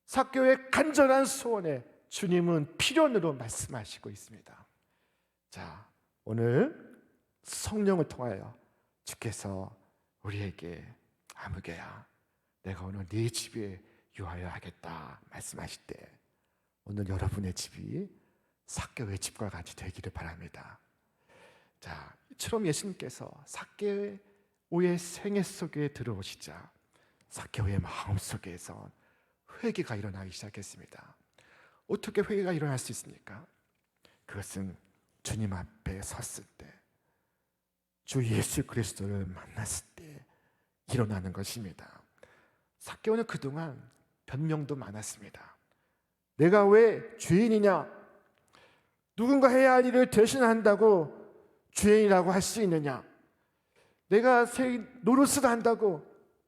삭개오의 간절한 소원에 주님은 필연으로 말씀하시고 있습니다. 자, 오늘 성령을 통하여 주께서 우리에게 아무개야, 내가 오늘 네 집에 유하여야 하겠다 말씀하실 때 오늘 여러분의 집이 삭개오의 집과 같이 되기를 바랍니다. 자, 이처럼 예수님께서 삭개오의 생애 속에 들어오시자 삭개오의 마음속에서 회개가 일어나기 시작했습니다. 어떻게 회개가 일어날 수 있습니까? 그것은 주님 앞에 섰을 때, 주 예수 그리스도를 만났을 때 일어나는 것입니다. 삭개오는 그동안 변명도 많았습니다. 내가 왜 죄인이냐? 누군가 해야 할 일을 대신한다고 죄인이라고 할 수 있느냐? 내가 노릇을 한다고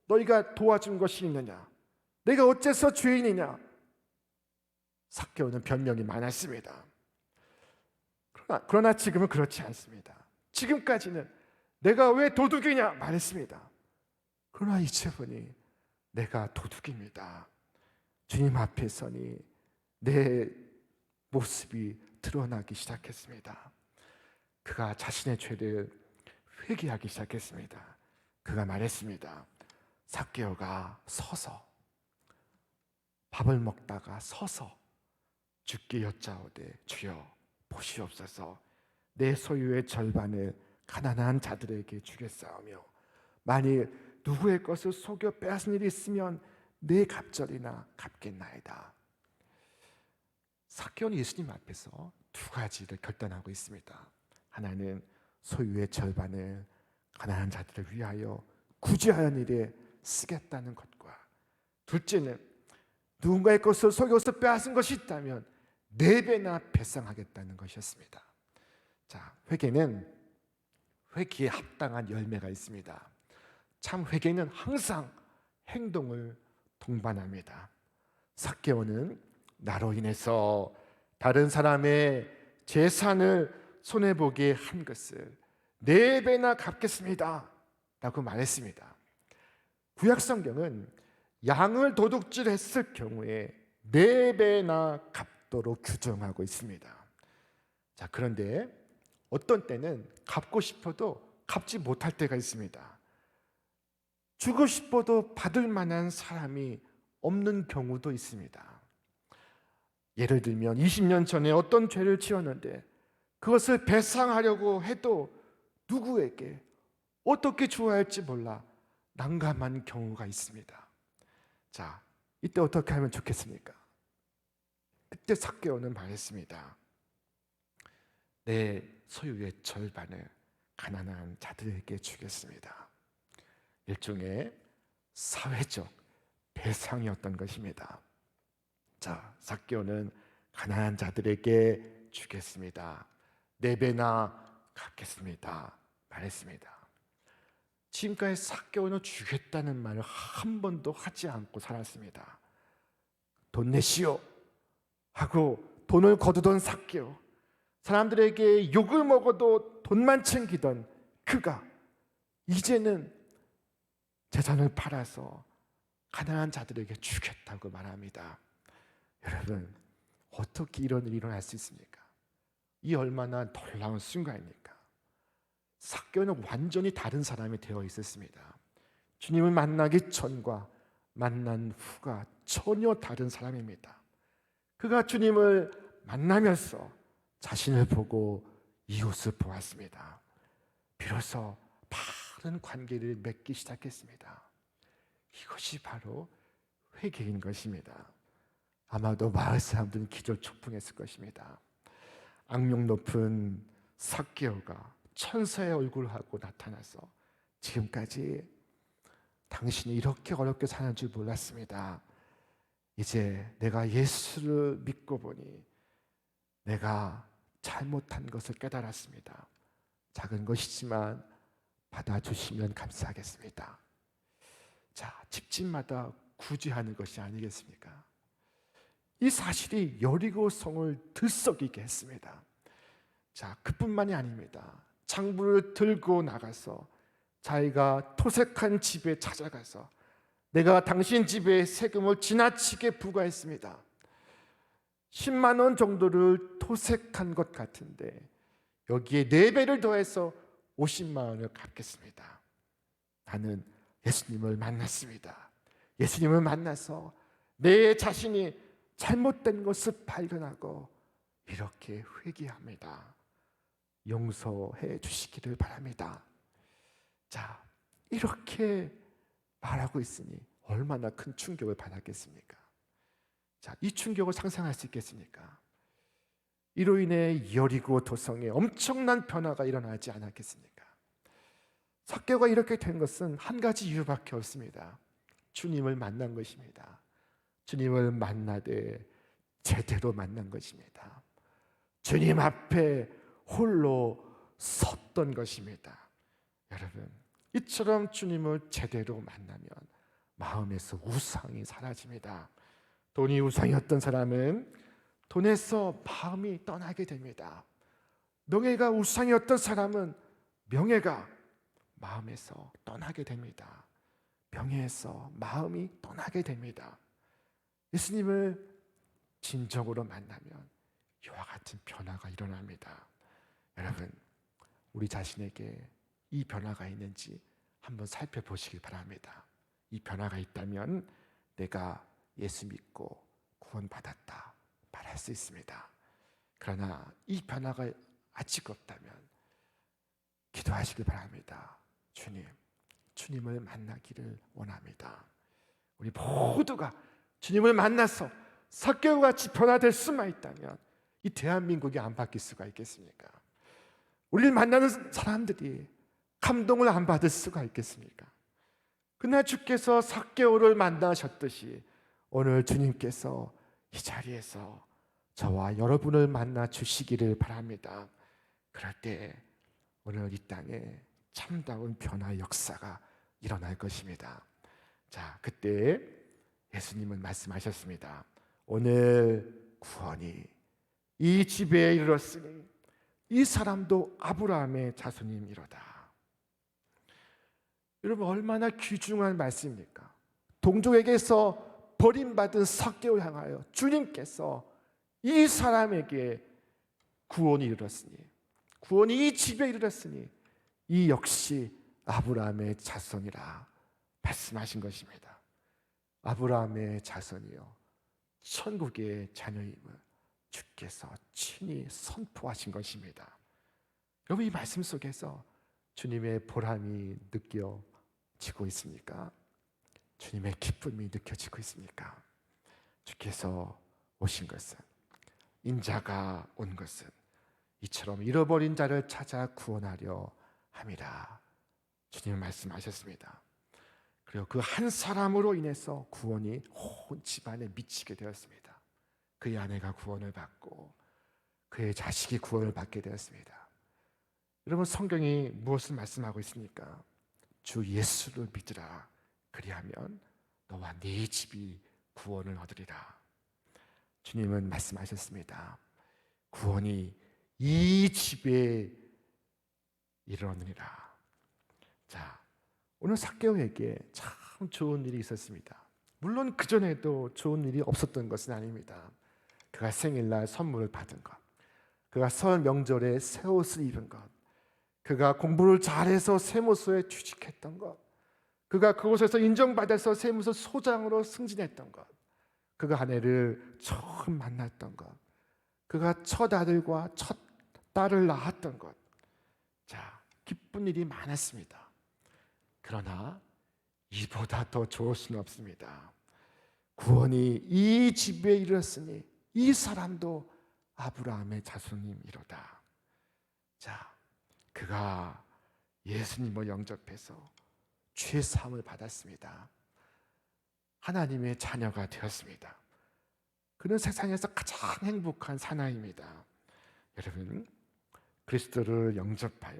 너희가 도와준 것이 있느냐? 내가 어째서 죄인이냐? 삭개오는 변명이 많았습니다. 그러나 지금은 그렇지 않습니다. 지금까지는 내가 왜 도둑이냐 말했습니다. 그러나 이제 보니 내가 도둑입니다. 주님 앞에 서니 내 모습이 드러나기 시작했습니다. 그가 자신의 죄를 회개하기 시작했습니다. 그가 말했습니다. 삭개오가 서서, 밥을 먹다가 서서 주께 여짜오되 주여 보시옵소서, 내 소유의 절반을 가난한 자들에게 주겠사오며 만일 누구의 것을 속여 빼앗은 일이 있으면 내 갑절이나 갚겠나이다. 삭개오는 예수님 앞에서 두 가지를 결단하고 있습니다. 하나는 소유의 절반을 가난한 자들을 위하여 구제하는 일에 쓰겠다는 것과, 둘째는 누군가의 것을 속여서 빼앗은 것이 있다면 4배나 배상하겠다는 것이었습니다. 자, 회개는 회개에 합당한 열매가 있습니다. 참 회개는 항상 행동을 동반합니다. 삭개오는 나로 인해서 다른 사람의 재산을 손해보게 한 것을 4배나 갚겠습니다 라고 말했습니다. 구약성경은 양을 도둑질했을 경우에 4배나 갚도록 규정하고 있습니다. 자, 그런데 어떤 때는 갚고 싶어도 갚지 못할 때가 있습니다. 주고 싶어도 받을 만한 사람이 없는 경우도 있습니다. 예를 들면 20년 전에 어떤 죄를 지었는데 그것을 배상하려고 해도 누구에게 어떻게 줘야 할지 몰라 난감한 경우가 있습니다. 자, 이때 어떻게 하면 좋겠습니까? 그때 삭개오는 말했습니다. 내 소유의 절반을 가난한 자들에게 주겠습니다. 일종의 사회적 배상이었던 것입니다. 자, 삭개오는 가난한 자들에게 주겠습니다. 4배나 갚겠습니다. 말했습니다. 지금까지 삭개오는 주겠다는 말을 한 번도 하지 않고 살았습니다. 돈 내시오 하고 돈을 거두던 삭개오, 사람들에게 욕을 먹어도 돈만 챙기던 그가 이제는 재산을 팔아서 가난한 자들에게 주겠다고 말합니다. 여러분, 어떻게 이런 일이 일어날 수 있습니까? 이 얼마나 놀라운 순간입니까? 삭개오는 완전히 다른 사람이 되어 있었습니다. 주님을 만나기 전과 만난 후가 전혀 다른 사람입니다. 그가 주님을 만나면서 자신을 보고 이웃을 보았습니다. 비로소 바른 관계를 맺기 시작했습니다. 이것이 바로 회개인 것입니다. 아마도 마을 사람들은 기절초풍했을 것입니다. 악명 높은 삭개오가 천사의 얼굴을 하고 나타나서 지금까지 당신이 이렇게 어렵게 사는 줄 몰랐습니다. 이제 내가 예수를 믿고 보니 내가 잘못한 것을 깨달았습니다. 작은 것이지만 받아주시면 감사하겠습니다. 자, 집집마다 구제하는 것이 아니겠습니까? 이 사실이 여리고 성을 들썩이게 했습니다. 자, 그뿐만이 아닙니다. 장부를 들고 나가서 자기가 토색한 집에 찾아가서 내가 당신 집에 세금을 지나치게 부과했습니다. 10만 원 정도를 토색한 것 같은데 여기에 4배를 더해서 50만 원을 갚겠습니다. 나는 예수님을 만났습니다. 예수님을 만나서 내 자신이 잘못된 것을 발견하고 이렇게 회개합니다. 용서해 주시기를 바랍니다. 자, 이렇게 말하고 있으니 얼마나 큰 충격을 받았겠습니까? 자, 이 충격을 상상할 수 있겠습니까? 이로 인해 여리고 도성에 엄청난 변화가 일어나지 않았겠습니까? 삭개오가 이렇게 된 것은 한 가지 이유밖에 없습니다. 주님을 만난 것입니다. 주님을 만나되 제대로 만난 것입니다. 주님 앞에 홀로 섰던 것입니다. 여러분, 이처럼 주님을 제대로 만나면 마음에서 우상이 사라집니다. 돈이 우상이었던 사람은 돈에서 마음이 떠나게 됩니다. 명예가 우상이었던 사람은 명예가 마음에서 떠나게 됩니다. 명예에서 마음이 떠나게 됩니다. 예수님을 진정으로 만나면 이와 같은 변화가 일어납니다. 여러분, 우리 자신에게 이 변화가 있는지 한번 살펴보시기 바랍니다. 이 변화가 있다면 내가 예수 믿고 구원받았다 말할 수 있습니다. 그러나 이 변화가 아직 없다면 기도하시기 바랍니다. 주님을 만나기를 원합니다. 우리 모두가 주님을 만나서 삭개오와 같이 변화될 수만 있다면 이 대한민국이 안 바뀔 수가 있겠습니까? 우리를 만나는 사람들이 감동을 안 받을 수가 있겠습니까? 그날 주께서 삭개오를 만나셨듯이 오늘 주님께서 이 자리에서 저와 여러분을 만나 주시기를 바랍니다. 그럴 때 오늘 이 땅에 참다운 변화의 역사가 일어날 것입니다. 자, 그때 예수님은 말씀하셨습니다. 오늘 구원이 이 집에 이르렀으니 이 사람도 아브라함의 자손이미로다. 여러분, 얼마나 귀중한 말씀입니까? 동족에게서 버림받은 삭개오를 향하여 주님께서 이 사람에게 구원이 이르렀으니, 구원이 이 집에 이르렀으니 이 역시 아브라함의 자손이라 말씀하신 것입니다. 아브라함의 자손이요, 천국의 자녀임을 주께서 친히 선포하신 것입니다. 여러분, 이 말씀 속에서 주님의 보람이 느껴지고 있습니까? 주님의 기쁨이 느껴지고 있습니까? 주께서 오신 것은, 인자가 온 것은 이처럼 잃어버린 자를 찾아 구원하려 함이라. 주님 말씀하셨습니다. 그리고 그 한 사람으로 인해서 구원이 온 집안에 미치게 되었습니다. 그의 아내가 구원을 받고 그의 자식이 구원을 받게 되었습니다. 여러분, 성경이 무엇을 말씀하고 있습니까? 주 예수를 믿으라. 그리하면 너와 네 집이 구원을 얻으리라. 주님은 말씀하셨습니다. 구원이 이 집에 이르느니라. 자, 오늘 삭개오에게 참 좋은 일이 있었습니다. 물론 그전에도 좋은 일이 없었던 것은 아닙니다. 그가 생일날 선물을 받은 것, 그가 설 명절에 새 옷을 입은 것, 그가 공부를 잘해서 세무서에 취직했던 것, 그가 그곳에서 인정받아서 세무서 소장으로 승진했던 것, 그가 아내를 처음 만났던 것, 그가 첫 아들과 첫 딸을 낳았던 것, 자, 기쁜 일이 많았습니다. 그러나 이보다 더 좋을 수는 없습니다. 구원이 이 집에 이르렀으니 이 사람도 아브라함의 자손임이로다. 자, 그가 예수님을 영접해서 죄 사함을 받았습니다. 하나님의 자녀가 되었습니다. 그는 세상에서 가장 행복한 사나이입니다. 여러분, 그리스도를 영접하여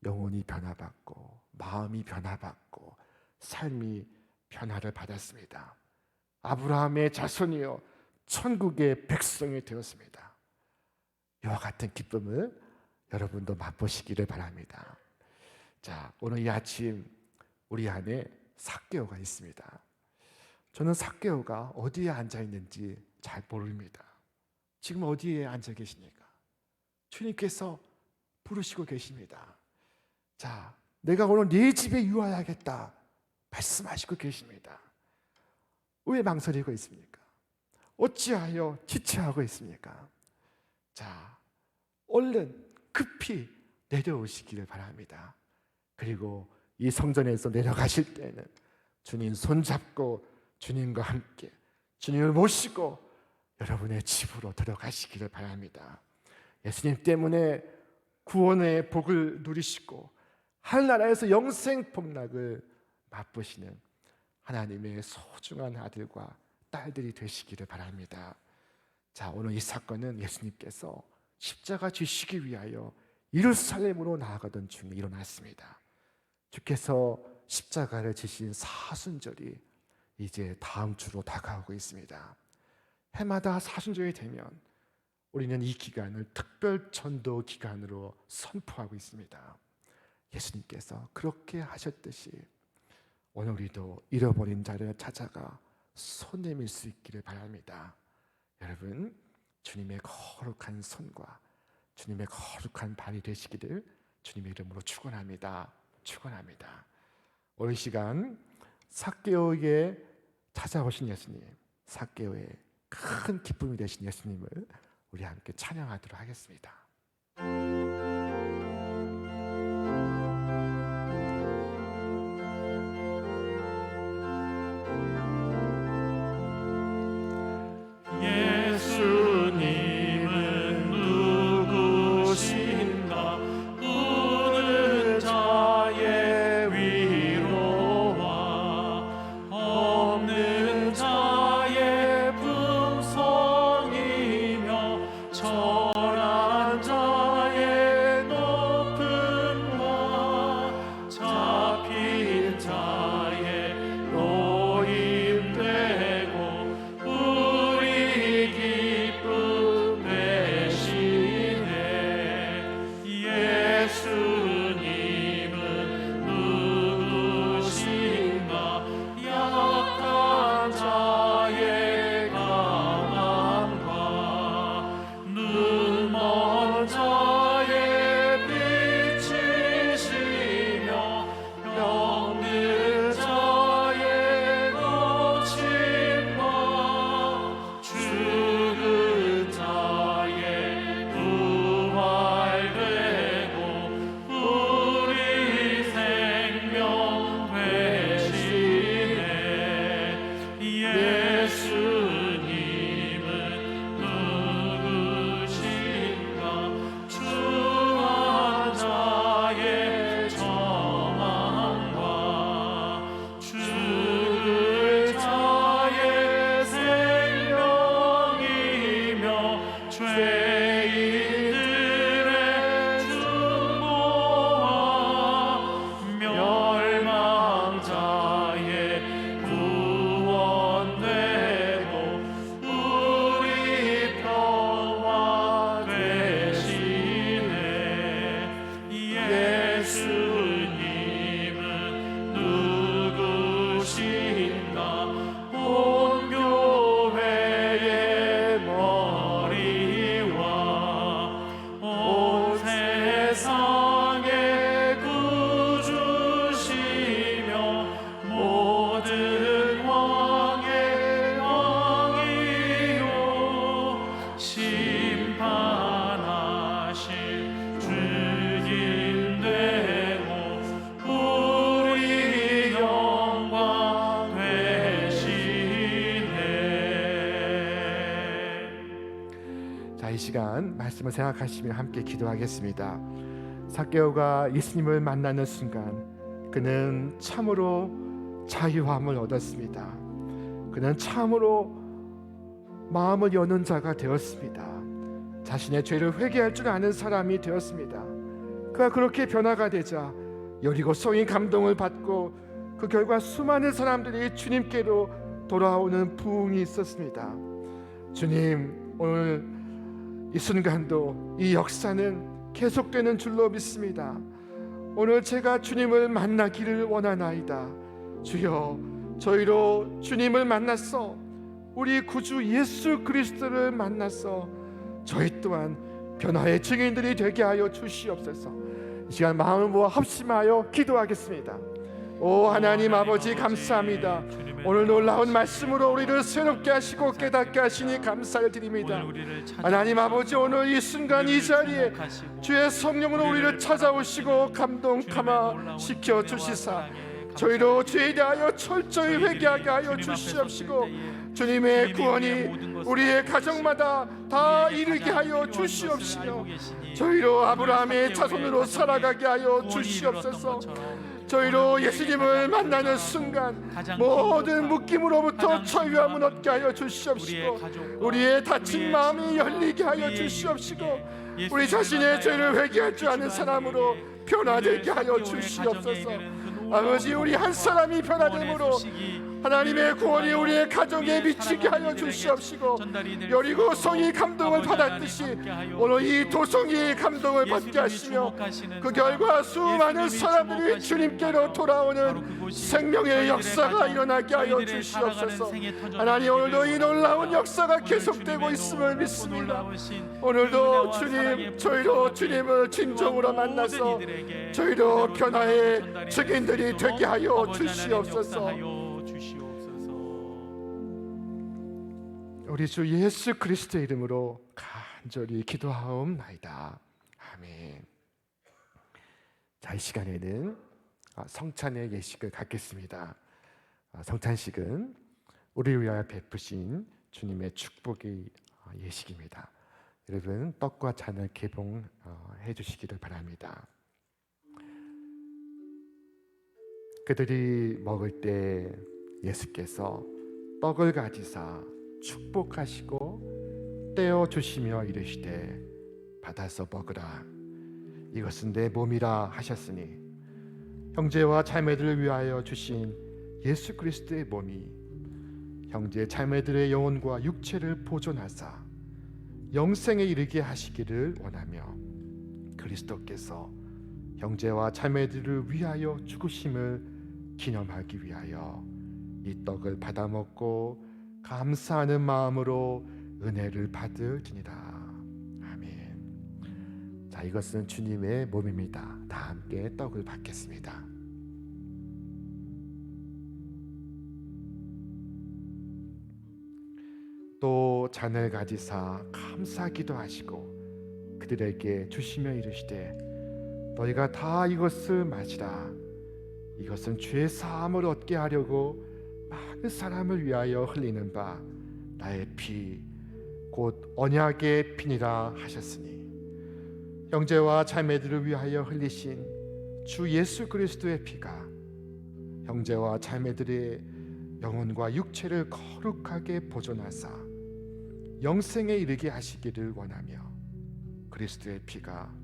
영혼이 변화받고 마음이 변화받고 삶이 변화를 받았습니다. 아브라함의 자손이요 천국의 백성이 되었습니다. 이와 같은 기쁨을 여러분도 맛보시기를 바랍니다. 자, 오늘 이 아침 우리 안에 삭개오가 있습니다. 저는 삭개오가 어디에 앉아 있는지 잘 모릅니다. 지금 어디에 앉아 계십니까? 주님께서 부르시고 계십니다. 자, 내가 오늘 네 집에 유하야겠다 말씀하시고 계십니다. 왜 망설이고 있습니까? 어찌하여 지체하고 있습니까? 자, 얼른 급히 내려오시기를 바랍니다. 그리고 이 성전에서 내려가실 때는 주님 손잡고 주님과 함께 주님을 모시고 여러분의 집으로 들어가시기를 바랍니다. 예수님 때문에 구원의 복을 누리시고 하늘나라에서 영생 복락을 맛보시는 하나님의 소중한 아들과 딸들이 되시기를 바랍니다. 자, 오늘 이 사건은 예수님께서 십자가 지시기 위하여 예루살렘으로 나아가던 중에 일어났습니다. 주께서 십자가를 지신 사순절이 이제 다음 주로 다가오고 있습니다. 해마다 사순절이 되면 우리는 이 기간을 특별 전도 기간으로 선포하고 있습니다. 예수님께서 그렇게 하셨듯이 오늘 우리도 잃어버린 자를 찾아가 손 내밀 수 있기를 바랍니다. 여러분, 주님의 거룩한 손과 주님의 거룩한 발이 되시기를 주님의 이름으로 축원합니다. 축원합니다. 오늘 시간 삭개오에게 찾아오신 예수님, 삭개오의 큰 기쁨이 되신 예수님을 우리 함께 찬양하도록 하겠습니다. 예수님은 누구신가? 우는 자의 위로와 없는 자의 품성이며 천한 자, 이 시간 말씀을 생각하시며 함께 기도하겠습니다. 삭개오가 예수님을 만나는 순간 그는 참으로 자유함을 얻었습니다. 그는 참으로 마음을 여는 자가 되었습니다. 자신의 죄를 회개할 줄 아는 사람이 되었습니다. 그가 그렇게 변화가 되자 여리고 성이 감동을 받고 그 결과 수많은 사람들이 주님께로 돌아오는 부흥이 있었습니다. 주님, 오늘 이 순간도 이 역사는 계속되는 줄로 믿습니다. 오늘 제가 주님을 만나기를 원하나이다. 주여, 저희로 주님을 만났어 우리 구주 예수 그리스도를 만났어 저희 또한 변화의 증인들이 되게 하여 주시옵소서. 이 시간 마음을 모아 합심하여 기도하겠습니다. 오 하나님 아버지, 감사합니다. 오늘 놀라운 말씀으로 우리를 새롭게 하시고 깨닫게 하시니 감사를 드립니다. 하나님 아버지, 오늘 이 순간 이 자리에 주의 성령으로 우리를 찾아오시고 감동 감화시켜 주시사 저희로 죄에 대하여 철저히 회개하게 하여 주시옵시고 주님의 구원이 우리의 가정마다 다 이르게 하여 주시옵시며 저희로 아브라함의 자손으로 살아가게 하여 주시옵소서. 저희로 예수님을 만나는 순간 모든 묶임으로부터 자유함을 얻게 하여 주시옵시고 우리의 다친 마음이 열리게 하여 주시옵시고 우리 자신의 죄를 회개할 줄 아는 사람으로 변화되게 하여 주시옵소서. 아버지, 우리 한 사람이 변화됨으로 하나님의 구원이 우리의 가정에 미치게 하여 주시옵시고 여리고 성이 감동을 받았듯이 오늘 이 도성이 감동을 받게 하시며 그 결과 수많은 사람들이 주님께로 돌아오는 생명의 역사가 일어나게 하여 주시옵소서. 하나님, 오늘도 이 놀라운 역사가 계속되고 있음을 믿습니다. 오늘도 주님, 저희로 주님을 진정으로 만나서 저희로 변화의 증인들이 되게 하여 주시옵소서. 우리 주 예수 그리스도의 이름으로 간절히 기도하옵나이다. 아멘. 자, 이 시간에는 성찬의 예식을 갖겠습니다. 성찬식은 우리를 위하여 베푸신 주님의 축복의 예식입니다. 여러분, 떡과 잔을 개봉해 주시기를 바랍니다. 그들이 먹을 때 예수께서 떡을 가지사 축복하시고 떼어 주시며 이르시되 받아서 먹으라, 이것은 내 몸이라 하셨으니 형제와 자매들을 위하여 주신 예수 그리스도의 몸이 형제 자매들의 영혼과 육체를 보존하사 영생에 이르게 하시기를 원하며 그리스도께서 형제와 자매들을 위하여 죽으심을 기념하기 위하여 이 떡을 받아 먹고 감사하는 마음으로 은혜를 받으니라. 아멘. 자, 이것은 주님의 몸입니다. 다 함께 떡을 받겠습니다. 또 잔을 가지사 감사기도 하시고 그들에게 주시며 이르시되 너희가 다 이것을 마시라, 이것은 죄 사함을 얻게 하려고 많은 사람을 위하여 흘리는 바 나의 피 곧 언약의 피니라 하셨으니 형제와 자매들을 위하여 흘리신 주 예수 그리스도의 피가 형제와 자매들의 영혼과 육체를 거룩하게 보존하사 영생에 이르게 하시기를 원하며 그리스도의 피가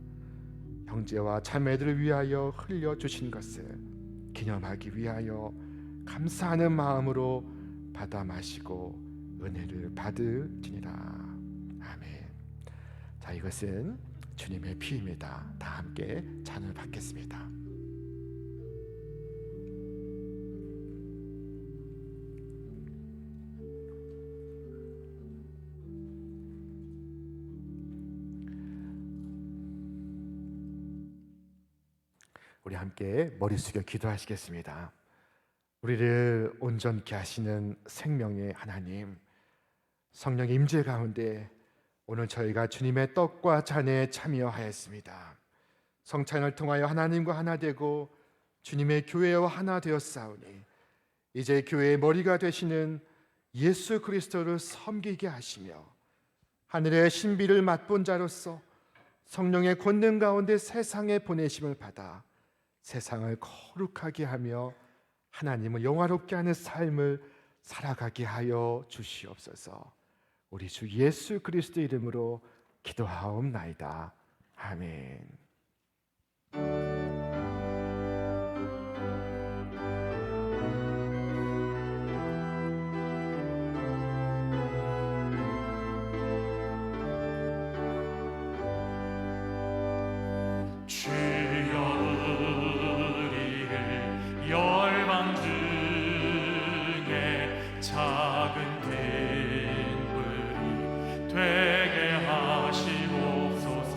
형제와 자매들을 위하여 흘려 주신 것을 기념하기 위하여 감사하는 마음으로 받아 마시고 은혜를 받으리니라. 아멘. 자, 이것은 주님의 피입니다. 다 함께 잔을 받겠습니다. 우리 함께 머리 숙여 기도하시겠습니다. 우리를 온전케 하시는 생명의 하나님, 성령의 임재 가운데 오늘 저희가 주님의 떡과 잔에 참여하였습니다. 성찬을 통하여 하나님과 하나 되고 주님의 교회와 하나 되었사오니 이제 교회의 머리가 되시는 예수 그리스도를 섬기게 하시며 하늘의 신비를 맛본 자로서 성령의 권능 가운데 세상에 보내심을 받아 세상을 거룩하게 하며 하나님을 영화롭게 하는 삶을 살아가게 하여 주시옵소서. 우리 주 예수 그리스도의 이름으로 기도하옵나이다. 아멘. 주여 우리를 열방 중에 작은 등불이 되게 하시옵소서.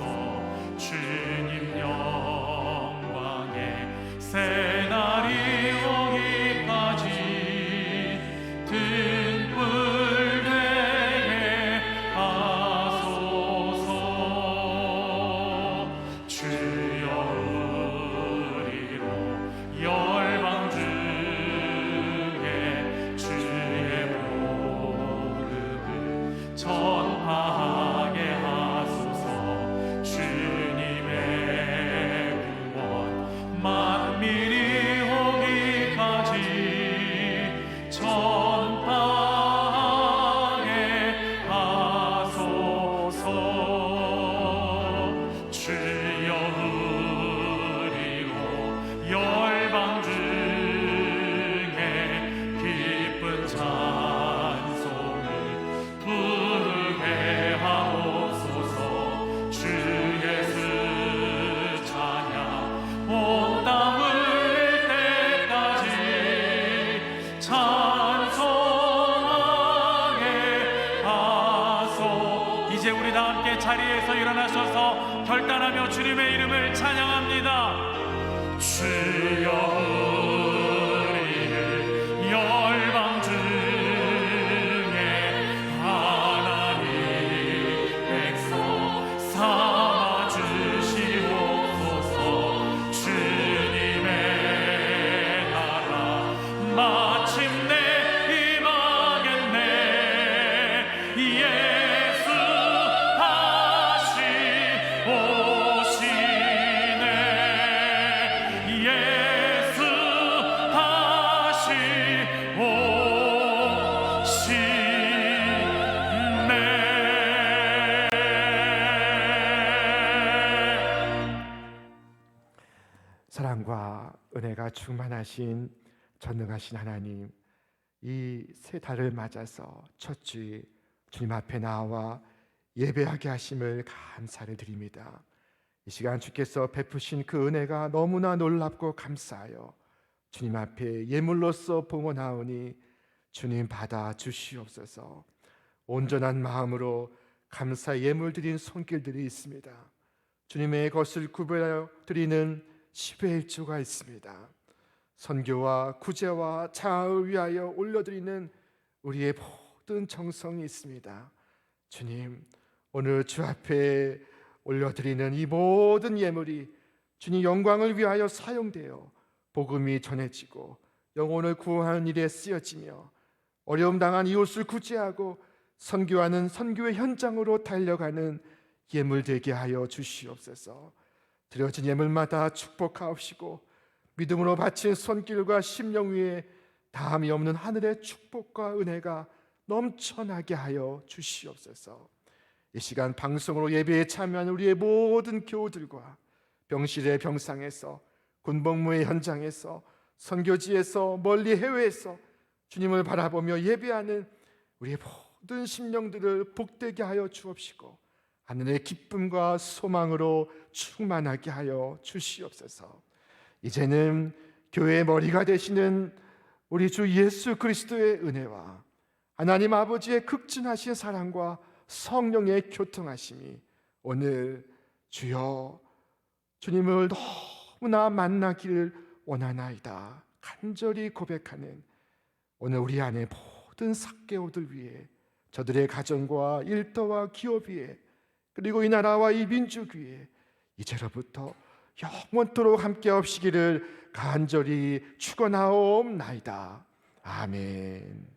주님 영광에 새날이 오기까지 등불 되게 하소서. 주여 우리로 열방 중에 주의 복음을 전파하게 하소서. 주님의 구원 만민이 오기까지 전파하게 하소서. 주여 우리로 열방 중에 기쁜 찬송을 부르게 하옵소서. 주 예수 찬양 온 땀 흘릴 때까지 찬송하게 하소. 이제 우리 다 함께 자리에서 일어나셔서 결단하며 주님의 이름을 찬양합니다. 주여 우리를 열방 중에 하나님 백성 삼아 주시옵소서. 주님의 나라 마침내 임하겠네. 예수 다시 오시네. 예수 다시 오시네. 사랑과 은혜가 충만하신 전능하신 하나님, 이 새 달을 맞아서 첫 주일 주님 앞에 나와 예배하게 하심을 감사를 드립니다. 이 시간 주께서 베푸신 그 은혜가 너무나 놀랍고 감사하여 주님 앞에 예물로서 봉헌하오니 주님 받아 주시옵소서. 온전한 마음으로 감사 예물 드린 손길들이 있습니다. 주님의 것을 구별하여 드리는 10회 1조가 있습니다. 선교와 구제와 자아를 위하여 올려드리는 우리의 모든 정성이 있습니다. 주님, 오늘 주 앞에 올려드리는 이 모든 예물이 주님 영광을 위하여 사용되어 복음이 전해지고 영혼을 구하는 일에 쓰여지며 어려움 당한 이웃을 구제하고 선교하는 선교의 현장으로 달려가는 예물 되게 하여 주시옵소서. 드려진 예물마다 축복하옵시고 믿음으로 바친 손길과 심령 위에 다함이 없는 하늘의 축복과 은혜가 넘쳐나게 하여 주시옵소서. 이 시간 방송으로 예배에 참여하는 우리의 모든 교우들과 병실의 병상에서 군복무의 현장에서 선교지에서 멀리 해외에서 주님을 바라보며 예배하는 우리의 모든 심령들을 복되게 하여 주옵시고 하늘의 기쁨과 소망으로 충만하게 하여 주시옵소서. 이제는 교회의 머리가 되시는 우리 주 예수 그리스도의 은혜와 하나님 아버지의 극진하신 사랑과 성령의 교통하심이 오늘 주여 주님을 너무나 만나기를 원하나이다 간절히 고백하는 오늘 우리 안에 모든 삭개오들 위해 저들의 가정과 일터와 기업 위에 그리고 이 나라와 이 민족 위에 이제로부터 영원토록 함께 하시기를 간절히 축원하옵나이다. 아멘.